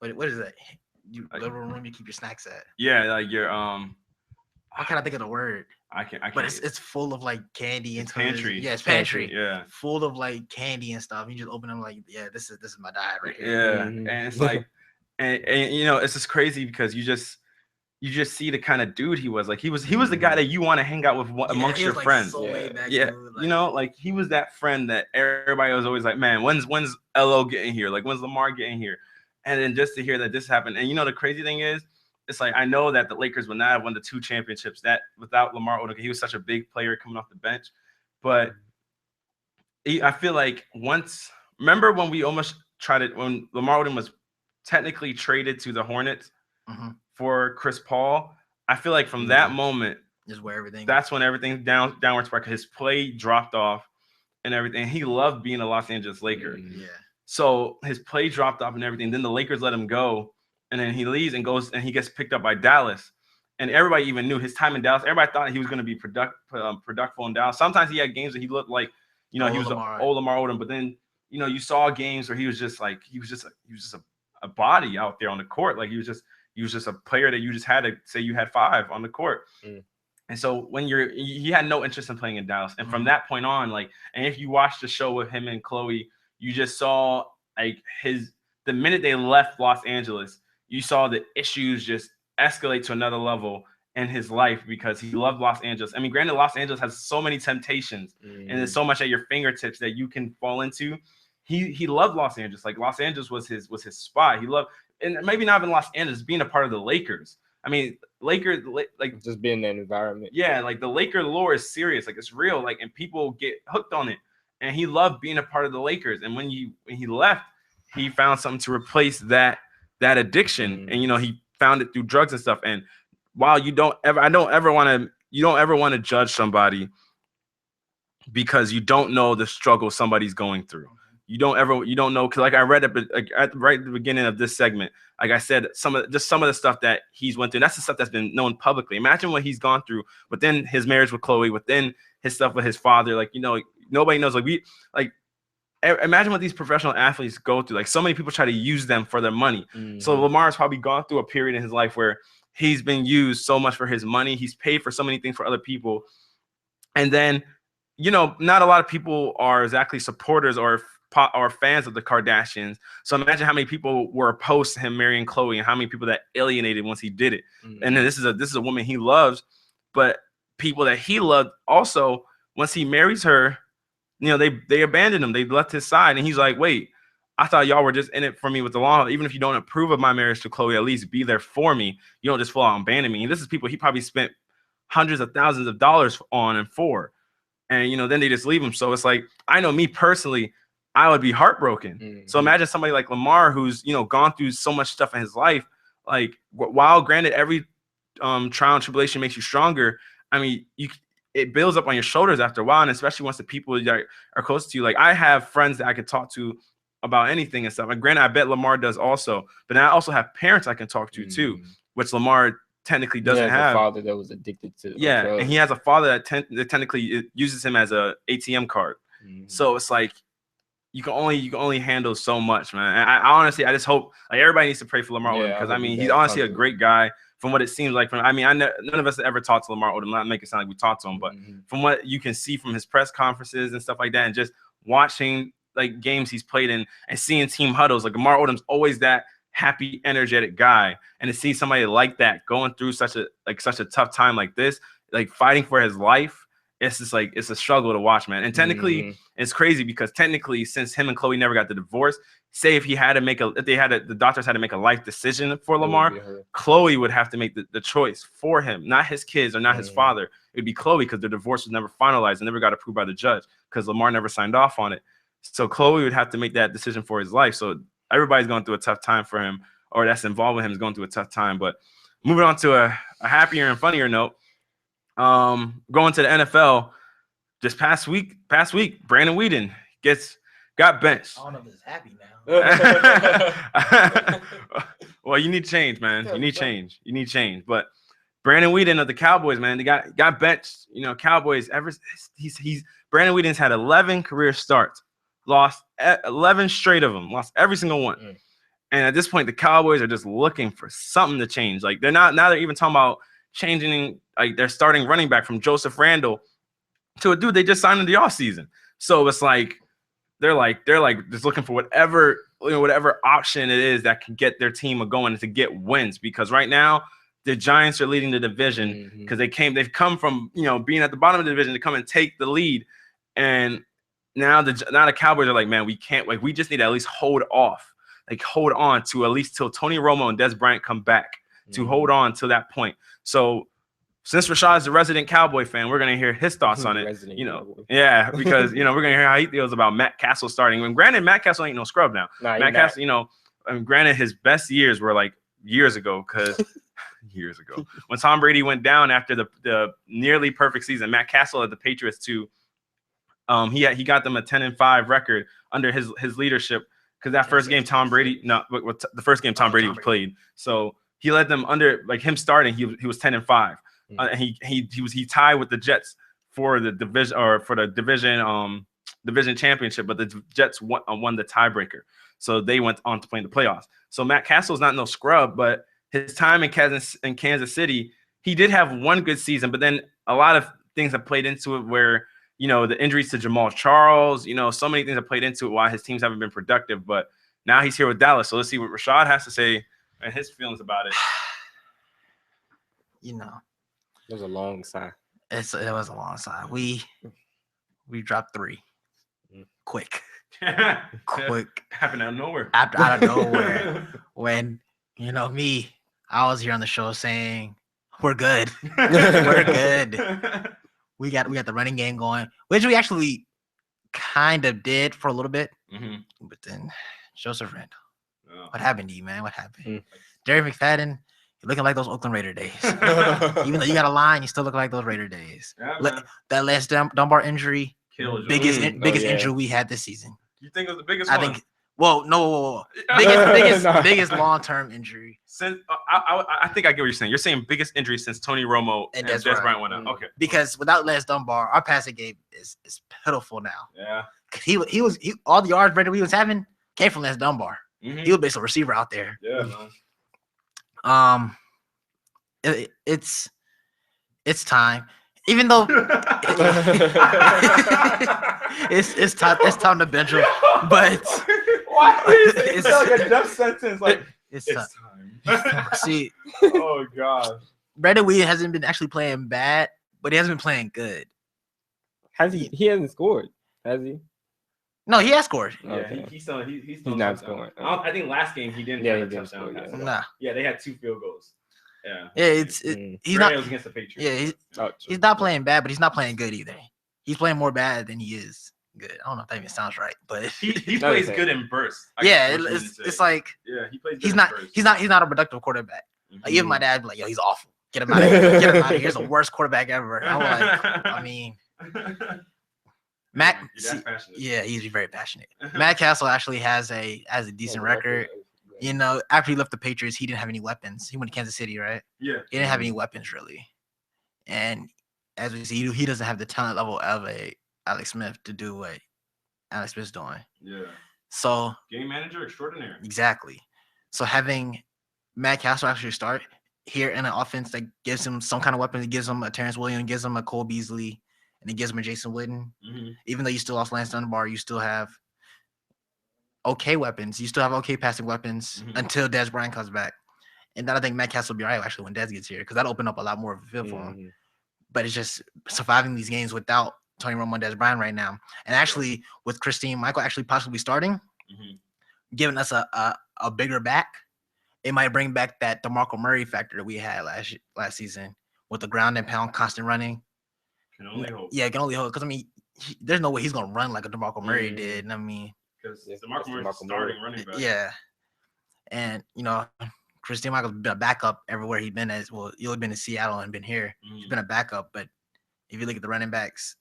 What is that? You living room you keep your snacks at.
Yeah, like your
How can I think of the word?
I can't.
But it's full of, like, candy and
pantry.
Yeah, it's pantry.
Yeah,
full of, like, candy and stuff. You just open them, like, yeah, this is my diet right here.
Yeah, and it's like, and it's just crazy because you just see the kind of dude he was. Like, he was the guy that you want to hang out with amongst your friends.
So laid back,
yeah,
dude,
like he was that friend that everybody was always like, man, when's LO getting here? Like, when's Lamar getting here? And then just to hear that this happened, and the crazy thing is, it's like, I know that the Lakers would not have won the 2 championships that without Lamar Odom. He was such a big player coming off the bench, but I feel like remember when we almost tried it, when Lamar Odom was technically traded to the Hornets for Chris Paul. I feel like from that moment
is where everything.
That's when everything downward spark. His play dropped off and everything. He loved being a Los Angeles Laker.
Yeah.
So his play dropped off and everything. Then the Lakers let him go, and then he leaves and goes and he gets picked up by Dallas. And everybody even knew his time in Dallas. Everybody thought he was going to be productive in Dallas. Sometimes he had games that he looked like, he was an old Lamar Odom. But then, you saw games where he was just a body out there on the court. Like he was just a player that you just had to say you had 5 on the court. And so when he had no interest in playing in Dallas. And from that point on, and if you watch the show with him and Chloe, you just saw the minute they left Los Angeles, you saw the issues just escalate to another level in his life because he loved Los Angeles. I mean, granted, Los Angeles has so many temptations and there's so much at your fingertips that you can fall into. He loved Los Angeles. Like Los Angeles was his spot. He loved, and maybe not even Los Angeles, being a part of the Lakers. I mean, Lakers, like
just being in that environment.
Yeah, like the Laker lore is serious. Like it's real. Like, and people get hooked on it. And he loved being a part of the Lakers. And when he left, he found something to replace that addiction. And he found it through drugs and stuff. And while you don't ever want to judge somebody because you don't know the struggle somebody's going through. You don't know, because like I read it, but right at the beginning of this segment, like I said, some of the stuff that he's went through. That's the stuff that's been known publicly. Imagine what he's gone through within his marriage with Chloe, within his stuff with his father. Like, nobody knows. Imagine what these professional athletes go through. Like, so many people try to use them for their money. Mm-hmm. So Lamar's probably gone through a period in his life where he's been used so much for his money. He's paid for so many things for other people, and then not a lot of people are exactly supporters or fans of the Kardashians. So imagine how many people were opposed to him marrying Chloe, and how many people that alienated once he did it. Mm-hmm. And then this is a woman he loves, but people that he loved also, once he marries her, they abandoned him. They left his side, and he's like, wait, I thought y'all were just in it for me with the law. Even if you don't approve of my marriage to Chloe, at least be there for me. You don't just full out abandon me. And this is people he probably spent hundreds of thousands of dollars on and for. And, then they just leave him. So it's like, I know me personally, I would be heartbroken. Mm-hmm. So imagine somebody like Lamar, who's, gone through so much stuff in his life. Like, while granted, every trial and tribulation makes you stronger. I mean, it builds up on your shoulders after a while. And especially once the people that are close to you, like I have friends that I could talk to about anything and stuff. And granted, I bet Lamar does also. But I also have parents I can talk to too, which Lamar technically doesn't have.
A father that was addicted to
drugs. And he has a father that technically uses him as a ATM card. Mm-hmm. So it's like you can only handle so much, man. And I honestly, I just hope like everybody needs to pray for Lamar Odom, because I mean he's honestly a great guy. From what it seems like, none of us ever talked to Lamar Odom. Not make it sound like we talked to him, but from what you can see from his press conferences and stuff like that, and just watching like games he's played in and seeing team huddles, like Lamar Odom's always that happy, energetic guy. And to see somebody like that going through such a tough time like this, like fighting for his life, it's just like it's a struggle to watch, man. And technically, it's crazy because technically, since him and Chloe never got the divorce, say if the doctors had to make a life decision for Lamar, Chloe would have to make the choice for him, not his kids or not his father. It would be Chloe, because the divorce was never finalized and never got approved by the judge because Lamar never signed off on it. So Chloe would have to make that decision for his life. So everybody's going through a tough time for him, or that's involved with him is going through a tough time. But moving on to a happier and funnier note, going to the NFL, this past week, Brandon Weeden got benched.
I don't know if it's happy now.
Well, you need change, man. You need change. But Brandon Weeden of the Cowboys, man, they got benched. Cowboys Brandon Weeden's had 11 career starts, lost 11 straight of them, lost every single one. And at this point, the Cowboys are just looking for something to change. Like they're even talking about changing, like they're starting running back from Joseph Randle to a dude they just signed in the offseason. So it's like they're just looking for whatever option it is that can get their team going to get wins, because right now the Giants are leading the division because they've come from being at the bottom of the division to come and take the lead, and now the Cowboys are like, man, we can't, like, we just need to at least hold on to at least till Tony Romo and Des Bryant come back to hold on to that point. So since Rashad is a resident Cowboy fan, we're gonna hear his thoughts on it. Because we're gonna hear how he feels about Matt Castle starting. When granted, Matt Castle ain't no scrub now. Matt Castle, granted his best years were like years ago, when Tom Brady went down after the nearly perfect season. Matt Castle at the Patriots too. He got them a 10-5 record under his leadership, because that first game Tom Brady played. So he led them under, like, him starting. He was 10-5. He tied with the Jets for the division championship, but the Jets won the tiebreaker, so they went on to play in the playoffs. So Matt Castle's not no scrub, but his time in Kansas City, he did have one good season, but then a lot of things have played into it, where the injuries to Jamal Charles, so many things have played into it why his teams haven't been productive. But now he's here with Dallas, so let's see what Rashad has to say and his feelings about it.
It was a long sigh.
It was a long sigh. We dropped 3. Quick.
Happened out of nowhere.
Out of nowhere. When, me, I was here on the show saying, we're good. We're good. We got the running game going, which we actually kind of did for a little bit. But then Joseph Randle. Oh. What happened to you, man? What happened? Jerry McFadden, you're looking like those Oakland Raider days. Even though you got a line, you still look like those Raider days. Yeah, that last Dunbar injury, biggest injury we had this season.
You think it was the biggest
I
one?
think. Well, no, biggest long-term injury.
Since I think I get what you're saying. You're saying biggest injury since Tony Romo and Des Bryant went out. Okay.
Because without Les Dunbar, our passing game is pitiful now.
Yeah.
He all the yards Brandon Weeden was having came from Les Dunbar. Mm-hmm. He was basically a receiver out there.
Yeah, man.
It's time. Even though it's time to bench him, but
why is it like a death sentence? Like it's time.
See,
oh gosh,
Brandon Weeden hasn't been actually playing bad, but he hasn't been playing good.
Has he? He hasn't scored, has he?
No, he has scored.
Yeah, okay. he's still
not scoring.
I think last game he didn't.
Yeah,
have
he
a
didn't
touchdown.
score.
Nah.
Yeah, they had 2 field goals. Yeah.
Yeah, he's not.
It was against the Patriots.
Yeah, he's not playing bad, but he's not playing good either. He's playing more bad than he is good. I don't know if that even sounds right, but
he plays good in bursts.
It's like
he plays. Good
he's not a productive quarterback.
Mm-hmm.
Like even my dad be like, "Yo, he's awful. Get him out of here. Get him out of here. He's the worst quarterback ever." I'm like, I mean, Matt. Yeah, he's very passionate. Matt Castle actually has a decent record. You know, after he left the Patriots, he didn't have any weapons. He went to Kansas City, right?
Yeah.
He didn't have any weapons really, and as we see, he doesn't have the talent level of a Alex Smith to do what Alex Smith's doing.
Yeah.
So
game manager extraordinaire.
Exactly. So having Matt Castle actually start here in an offense that gives him some kind of weapon, it gives him a Terrence Williams, gives him a Cole Beasley, and it gives him a Jason Witten. Mm-hmm. Even though you still lost Lance Dunbar, you still have okay weapons. You still have okay passing weapons until Des Bryant comes back. And then I think Matt Castle will be all right actually when Des gets here because that'll open up a lot more of a field for him. But it's just surviving these games without Tony Romo and Des Bryant right now. And actually with Christine Michael actually possibly starting, giving us a bigger back, it might bring back that DeMarco Murray factor that we had last season with the ground and pound constant running.
Can only hope.
Yeah, can only hope. Because, I mean, there's no way he's going to run like a DeMarco Murray did. I mean,
because DeMarco Murray's starting running back.
Yeah. And, you know, Christine Michael's been a backup everywhere he's been. He'll been in Seattle and been here. He's been a backup. But if you look at the running backs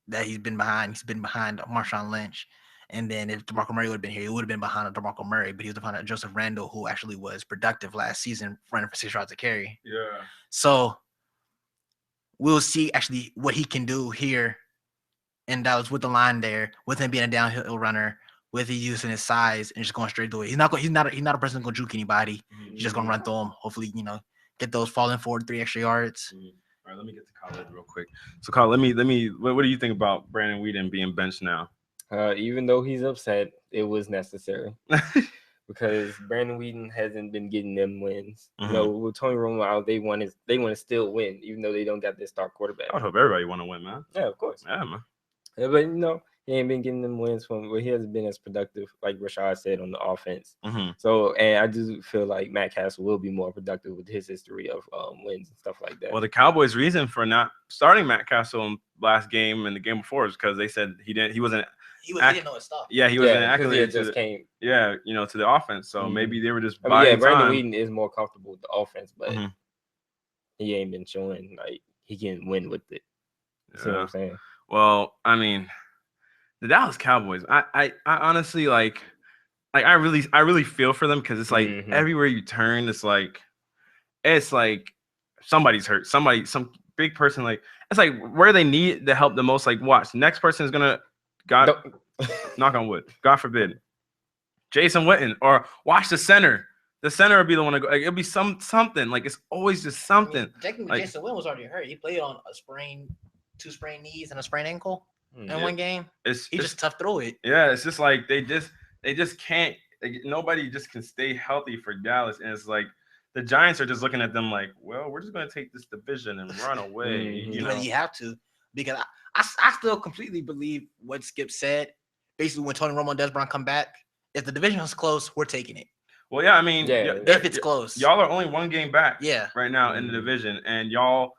that he's been behind Marshawn Lynch. And then if DeMarco Murray would have been here, he would have been behind a DeMarco Murray, but he was behind a Joseph Randle, who actually was productive last season, running for 6 yards a carry.
Yeah.
So we'll see actually what he can do here in Dallas with the line there, with him being a downhill runner, with he using his size and just going straight through it. He's not a person going to juke anybody. He's just going to run through him. Hopefully, you know, get those falling forward 3 extra yards.
All right, let me get to Khaled real quick. So Khaled, let me. What do you think about Brandon Weeden being benched now?
Even though he's upset, it was necessary because Brandon Weeden hasn't been getting them wins. You know, with Tony Romo out, they want to still win, even though they don't got their star quarterback.
I hope everybody want to win, man.
Yeah, of course.
Yeah, man.
Yeah, but you know, he ain't been getting them wins he hasn't been as productive, like Rashad said, on the offense. So, and I do feel like Matt Castle will be more productive with his history of wins and stuff like that.
Well, the Cowboys' reason for not starting Matt Castle in last game and the game before is because they said he didn't know his stuff. Yeah, he wasn't acclimated to the offense. So maybe they were just buying time.
Brandon Weeden is more comfortable with the offense, but he ain't been showing like he can win with it. You see what I'm saying?
Well, I mean, the Dallas Cowboys. I honestly like I really feel for them because it's like everywhere you turn, it's like somebody's hurt. Some big person, like it's like where they need the help the most. Like, watch, the next person is gonna knock on wood, God forbid, Jason Witten, or watch the center. The center will be the one to go. Like, it'll be something. Like, it's always just something. I mean,
technically, Jason Witten was already hurt. He played on two sprained knees and a sprained ankle in one game. He just tough through it.
Yeah, it's just like they just can't. Nobody just can stay healthy for Dallas, and it's like the Giants are just looking at them like, well, we're just gonna take this division and run away. You know,
you have to, because I still completely believe what Skip said. Basically, when Tony Romo and Des Bryant come back, if the division is close, we're taking it.
Well, yeah, I mean,
if it's close,
y'all are only 1 game back.
Yeah,
right now in the division, and y'all.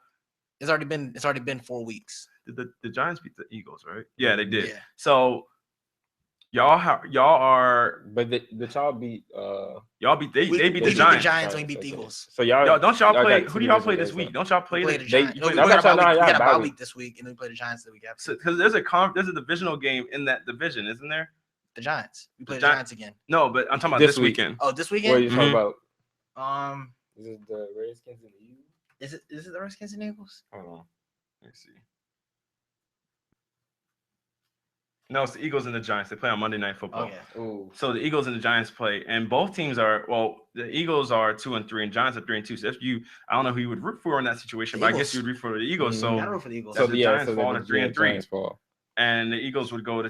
It's already been 4 weeks.
The Giants beat the Eagles, right? Yeah, they did.
Yeah.
So y'all are.
But the child beat.
Y'all beat they beat the Giants.
We beat the Giants when we beat the Eagles.
So y'all
don't play? Who do y'all play this week? Don't y'all play
the Giants? We
got
a bye week this week, and then we play the Giants that week after.
Because there's a divisional game in that division, isn't there?
the Giants. We play the Giants again.
No, but I'm talking about this weekend.
Oh, this
What are
weekend?
you talking about?
Is
Is it the Redskins and the Eagles?
Is it the Redskins and Eagles?
Hold on. Let me see. No, it's the Eagles and the Giants. They play on Monday Night Football.
Okay.
Ooh.
So the Eagles and the Giants play, and both teams are the Eagles are 2-3, and Giants are 3-2. So if I don't know who you would root for in that situation, but I guess you would root for the Eagles.
Mm-hmm.
So
You gotta root for the Eagles.
So the Giants fall to 3-3,
fall.
and the Eagles would go to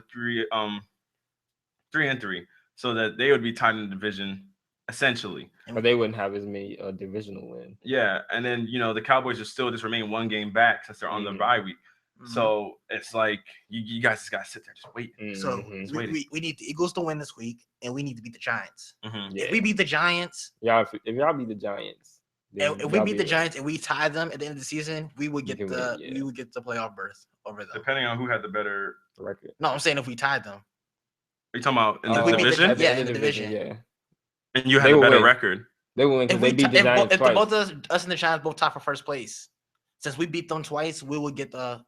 3-3, so that they would be tied in the division essentially.
But they wouldn't have as many divisional wins.
Yeah, and then the Cowboys would still just remain one game back since they're on the bye week. So it's like you guys just gotta sit there, just wait.
So we need the Eagles to win this week, and we need to beat the Giants.
Yeah.
If we beat the Giants,
if y'all beat the Giants,
and if we beat the Giants and we tie them at the end of the season, we would get we would get the playoff berth over them.
Depending on who had the better
record.
No, I'm saying if we tied them.
Are you talking about in the division?
In the division.
Yeah.
And you had a better record.
They will win because they beat the Giants twice.
If both us and the Giants both tie for first place, since we beat them twice, we would get the.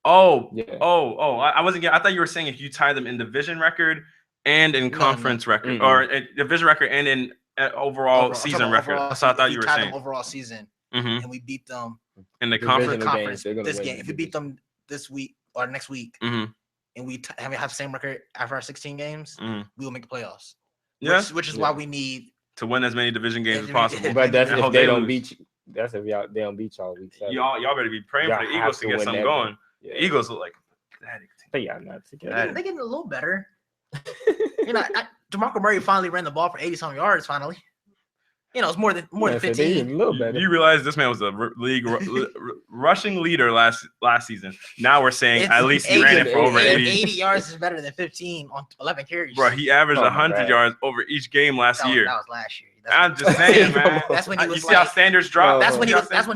I wasn't getting. I thought you were saying if you tie them in division record and in conference record, or in division record and in overall season record. That's what I thought you were saying.
Overall season, and we beat them
in the conference
this game. If we beat them this week or next week, and we have the same record after our 16 games, we will make the playoffs. Yeah, which is why we need
to win as many division games as possible.
But that's if they don't beat you. That's if they don't beat y'all week 7.
Y'all better be praying for the Eagles to get something going. Yeah. The Eagles look like pathetic.
They are not together.
They're getting a little better. DeMarco Murray finally ran the ball for 80-some yards. Finally, it's more than 15.
A little better.
You realize this man was a league rushing leader last season. Now we're saying at least he ran it for over 80.
80 yards is better than 15 on 11 carries.
Bro, he averaged 100 yards over each game last year.
That was last year.
I'm just saying, man.
That's when he was.
You see how standards drop.
That's when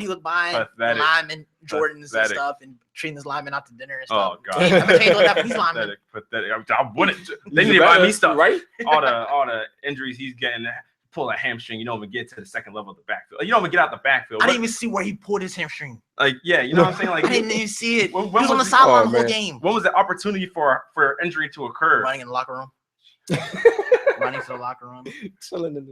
he was buying linemen Jordans and stuff and treating his linemen out to dinner and stuff.
Oh god,
he's linemen.
Pathetic. I wouldn't. They need to buy me stuff, right? All the injuries he's getting. Pull a hamstring. You don't even get to the second level of the backfield. You don't even get out the backfield.
I didn't even see where he pulled his hamstring.
Like, yeah, you know what I'm saying? Like,
I didn't even see it. He was on the sideline the whole game.
When was the opportunity for injury to occur?
Running in the locker room. Running to the locker room.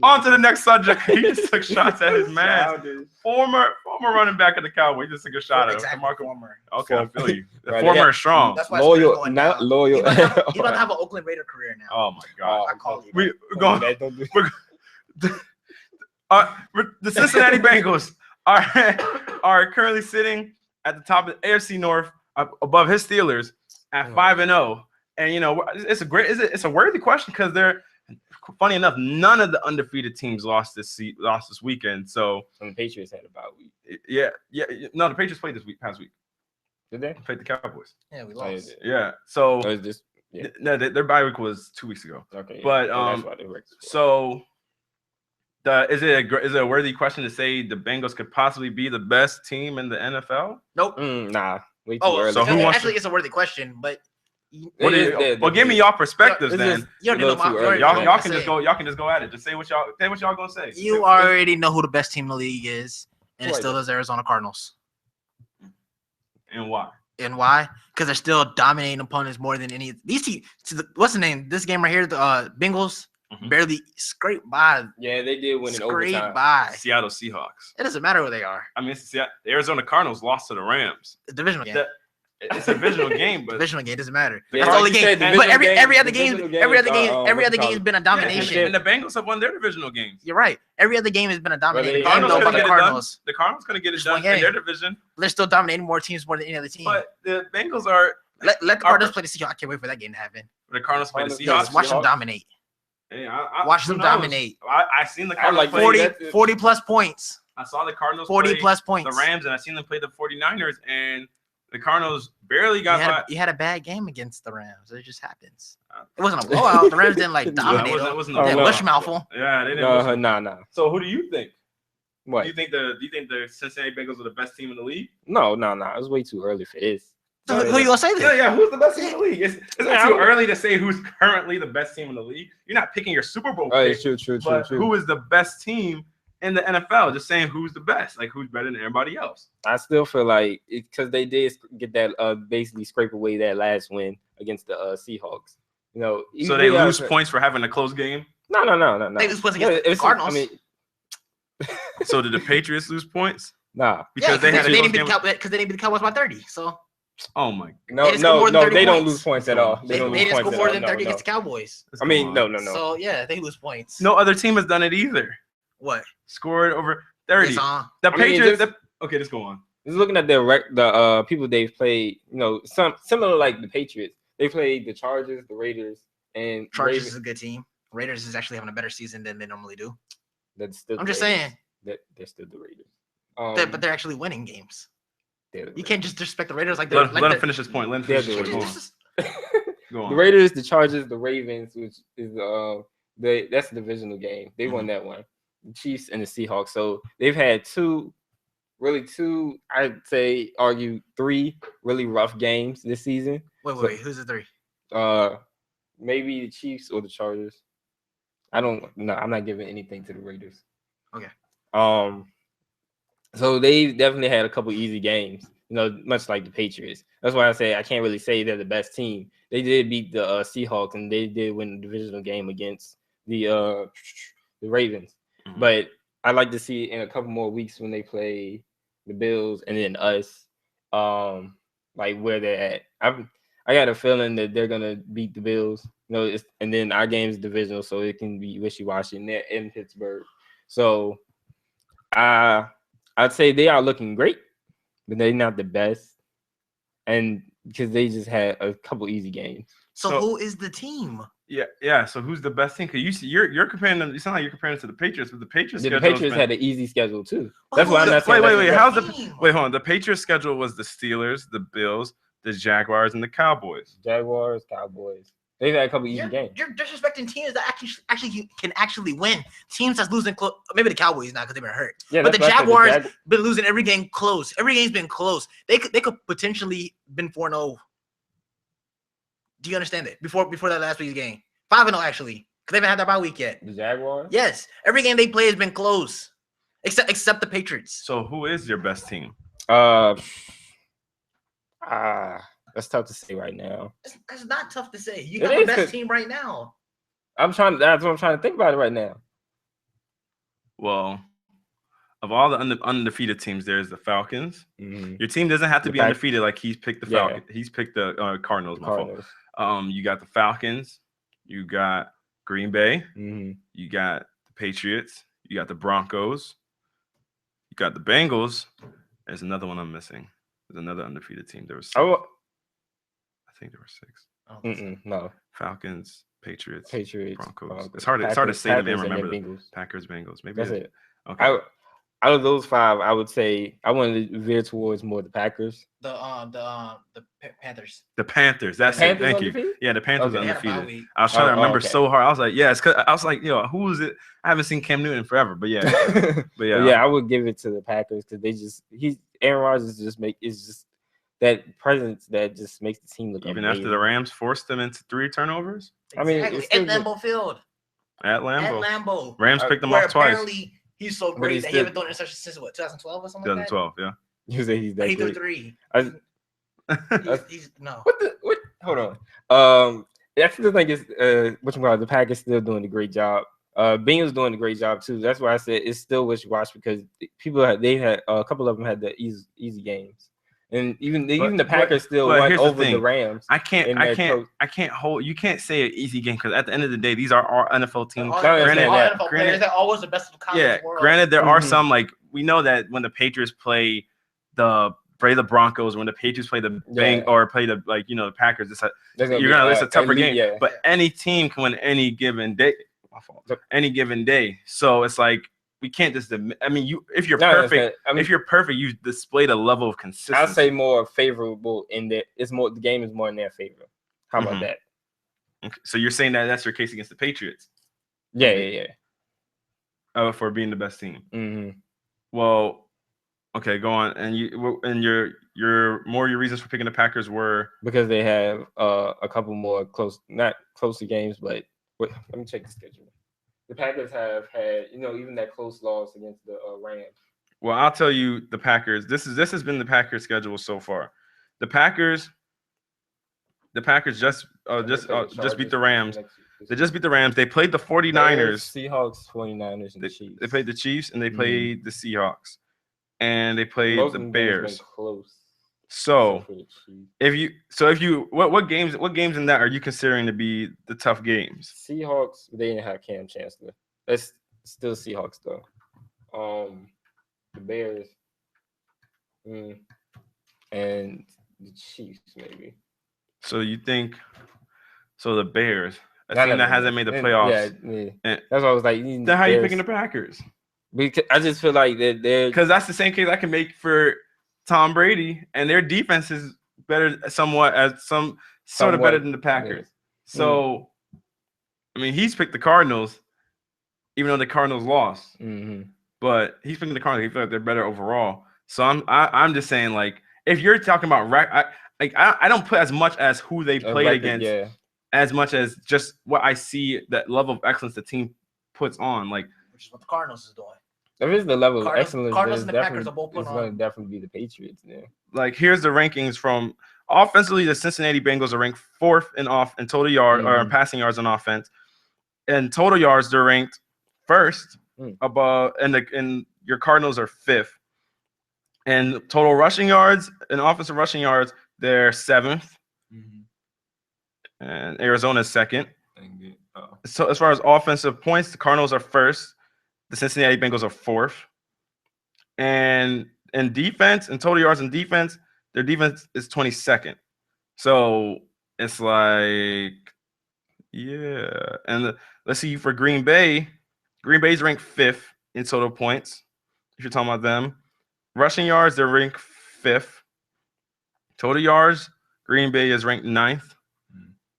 On to the next subject. He just took shots at his man. Former running back of the Cowboys. He just took a shot at him.
Former.
Okay, I feel you. The former is strong.
That's why
loyal, not loyal.
He's about to have an Oakland Raider career now.
Oh my god.
I call it.
We're going. The Cincinnati Bengals are currently sitting at the top of the AFC North, above his Steelers at 5-0. And it's a worthy question because they're funny enough, none of the undefeated teams lost this weekend. So
the Patriots had a bye week.
Yeah. No, the Patriots played past week.
Did they?
Played the Cowboys.
Yeah, we lost.
Yeah. So
yeah.
No, their bye week was 2 weeks ago.
Okay.
But that's why they so. Is it a worthy question to say the Bengals could possibly be the best team in the NFL?
Nope.
Nah. Way too early.
So it's a worthy question, but
give me y'all perspectives then.
Y'all
can just go at it. Just say what y'all gonna say.
You already know who the best team in the league is, and it's still those Arizona Cardinals.
And why?
Because they're still dominating opponents more than any of these teams. What's the name? This game right here, the Bengals. Barely scraped by.
Yeah, they did win in overtime.
Scraped by
Seattle Seahawks.
It doesn't matter who they are.
I mean, the Arizona Cardinals lost to the Rams.
It's a divisional game.
It's a divisional game, but
divisional game doesn't matter.
That's
the only game. But every other game has been a domination.
And the Bengals have won their divisional games.
You're right. Every other game has been a dominating game
by
the Cardinals.
The Cardinals gonna get it done in their division.
They're still dominating more teams more than any other team.
But the Bengals are.
Let the Cardinals play the Seahawks. I can't wait for that game to happen.
The Cardinals play the Seahawks.
Watch them dominate.
Hey,
watch them dominate.
I seen the Cardinals
like 40 plus points.
I saw the Cardinals
40 plus points.
The Rams, and I seen them play the 49ers, and the Cardinals barely got
you had a bad game against the Rams. It just happens. It wasn't a blowout. The Rams didn't dominate.
It wasn't
a bush mouthful.
Yeah, they didn't.
No.
So who do you think?
What?
Do you think the Cincinnati Bengals are the best team in the league?
No. It was way too early for this.
So who you gonna say this?
Yeah. Who's the best team in the league? It's not too early to say who's currently the best team in the league. You're not picking your Super Bowl pick.
True.
Who is the best team in the NFL? Just saying who's the best, like who's better than everybody else.
I still feel like because they did get that basically scrape away that last win against the Seahawks.
So they lose points for having a close game?
No.
They lose points against the Cardinals.
So did the Patriots lose points?
Nah.
Because they didn't beat
the Cowboys by 30. So.
Oh my.
No, they don't lose points at all.
They didn't score more than 30 against the Cowboys.
No.
So yeah, they lose points.
No other team has done it either.
What?
Scored over 30. The Patriots. Okay, let's go on.
Just looking at the people they've played, some similar like the Patriots. They played the Chargers, the Raiders, and
Chargers
Ravens.
is a good team. Raiders is actually having a better season than they normally do.
I'm
just saying.
They're still the Raiders.
But they're actually winning games. You can't just disrespect the Raiders like
let him finish his point.
The Raiders, the Chargers, the Ravens, which is that's a divisional game. They won that one. The Chiefs and the Seahawks. So they've had two, I'd say, three really rough games this season.
Wait. Who's the three?
Maybe the Chiefs or the Chargers. I'm not giving anything to the Raiders.
Okay.
So they definitely had a couple easy games, much like the Patriots. That's why I say I can't really say they're the best team. They did beat the Seahawks, and they did win the divisional game against the Ravens. Mm-hmm. But I'd like to see in a couple more weeks when they play the Bills and then us, like where they're at. I got a feeling that they're gonna beat the Bills. And then our game is divisional, so it can be wishy-washy. And they're in Pittsburgh, so I'd say they are looking great, but they're not the best, and because they just had a couple easy games.
So who is the team?
Yeah. So who's the best team? Because you're comparing them. You sound like you're comparing it to the Patriots, but the Patriots.
The Patriots had an easy schedule too. That's
why
I'm not saying.
Wait, hold on. The Patriots schedule was the Steelers, the Bills, the Jaguars, and the Cowboys.
Cowboys. They've had a couple easy games.
You're disrespecting teams that actually can win. Teams that's losing close. Maybe the Cowboys not because they've been hurt. Yeah, but the Jaguars been losing every game close. Every game's been close. They could potentially been 4-0. Do you understand it? Before that last week's game, 5-0 actually, because they haven't had their bye week yet.
The Jaguars.
Yes, every game they play has been close, except the Patriots.
So who is your best team?
That's tough to say right now.
It's not tough to say. You got the best team right now.
That's what I'm trying to think about it right now.
Well, of all the undefeated teams, there's the Falcons.
Mm-hmm.
Your team doesn't have to be undefeated. Like he's picked the Falcons. Yeah. He's picked the Cardinals. You got the Falcons. You got Green Bay.
Mm-hmm.
You got the Patriots. You got the Broncos. You got the Bengals. There's another one I'm missing. There's another undefeated team. There was 6. I think there were 6.
No.
Falcons, Patriots, Broncos. It's hard to say that they remember the Packers, Bengals. Maybe
that's it.
Okay.
Out of those 5, I would say I wanted to veer towards more the Packers.
The Panthers.
The Panthers. That's it. Thank you. Yeah, the Panthers are undefeated. I was trying to remember so hard. I was like, I was like, who is it? I haven't seen Cam Newton forever, but yeah.
I would give it to the Packers because Aaron Rodgers is just that presence that just makes the team look
even
amazing.
After the Rams forced them into 3 turnovers.
Exactly. I mean, at Lambeau Field.
At Lambeau. Rams picked them off twice.
He's so great that he haven't done interception since 2012 or something.
2012, yeah.
You say he's that
he
great.
threw 3. He's no.
What? Hold on. That's the thing is, the Packers still doing a great job. Bengals doing a great job too. That's why I said it's still wishy-washy because they had a couple of them had the easy games. And even the Packers still won over the Rams.
I can't hold. You can't say an easy game because at the end of the day, these are our NFL teams.
NFL players that always the best of the college world.
Granted, there are some like we know that when the Patriots play the Broncos, when the Patriots play the the Packers, it's a tougher game. Yeah. But any team can win any given day. My fault. Any given day. So it's like. We can't just. I mean, if you're perfect, if you're perfect, you displayed a level of consistency.
I'll say more favorable in that it's more. The game is more in their favor. How about that?
Okay. So you're saying that that's your case against the Patriots?
Yeah.
For being the best team.
Mm-hmm.
Well, okay, go on. And your reasons for picking the Packers were
because they have a couple more not close games, but let me check the schedule. The Packers have had, even that close loss against the Rams.
Well, I'll tell you, the Packers. This has been the Packers' schedule so far. The Packers just just beat the Rams. They just beat the Rams. They played the 49ers.
Seahawks, 49ers, and the Chiefs.
They played the Chiefs and they played the Seahawks. And they played the Bears.
Close.
So if you what games in that are you considering to be the tough games?
Seahawks, they didn't have Cam Chancellor. That's still Seahawks though. The Bears, and the Chiefs maybe.
So you think the Bears, a team that hasn't made the playoffs.
Yeah. That's what I was like.
Then how are you picking the Packers?
Because I just feel like they're
because that's the same case I can make for Tom Brady, and their defense is better somewhat better than the Packers. Yeah. So, I mean, he's picked the Cardinals, even though the Cardinals lost.
Mm-hmm.
But he's picking the Cardinals. He feels like they're better overall. So I'm just saying, like, if you're talking about I don't put as much as who they played against, as much as just what I see that level of excellence the team puts on, like,
which is what the Cardinals is doing.
If it's the level of excellence,
Cardinals and the Packers are both putting on.
It's going to definitely be the Patriots. Yeah.
Like, here's the rankings from offensively. The Cincinnati Bengals are ranked 4th in total yard or passing yards on offense. And total yards, they're ranked 1st above, and your Cardinals are 5th. And total rushing yards and offensive rushing yards, they're 7th. And Arizona is 2nd. So as far as offensive points, the Cardinals are 1st. The Cincinnati Bengals are 4th. And in defense, and total yards in defense, their defense is 22nd. So it's like, yeah. And let's see, for Green Bay's ranked 5th in total points, if you're talking about them. Rushing yards, they're ranked 5th. Total yards, Green Bay is ranked 9th.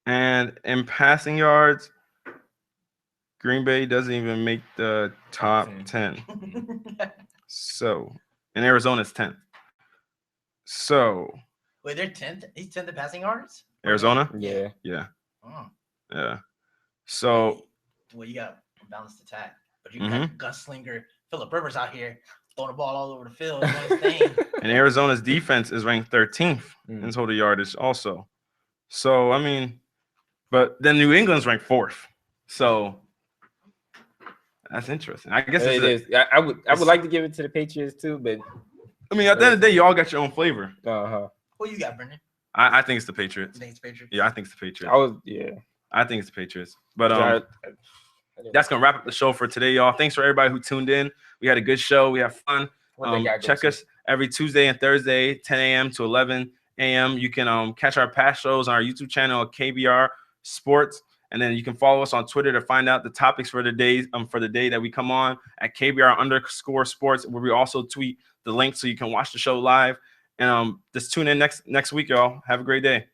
And in passing yards, Green Bay doesn't even make the top 10. So, and Arizona's 10th. So.
Wait, they're 10th? He's 10th in passing yards?
Arizona?
Yeah.
Oh.
Yeah. So.
Well, you got a balanced attack. But you got gunslinger Phillip Rivers out here throwing the ball all over the field.
And Arizona's defense is ranked 13th in total yardage also. So, I mean, but then New England's ranked 4th. So. That's interesting. I guess
it is. I would like to give it to the Patriots too, but
I mean, at the end of the day, you all got your own flavor.
What you got, Brendan?
I think it's the Patriots.
You think it's the Patriots?
Yeah, I think it's the Patriots. I think it's the Patriots. But that's gonna wrap up the show for today, y'all. Thanks for everybody who tuned in. We had a good show. We have fun. Check us every Tuesday and Thursday, 10 a.m. to 11 a.m. You can catch our past shows on our YouTube channel at KBR Sports. And then you can follow us on Twitter to find out the topics for the day that we come on at KBR_sports, where we also tweet the link so you can watch the show live. And just tune in next week, y'all. Have a great day.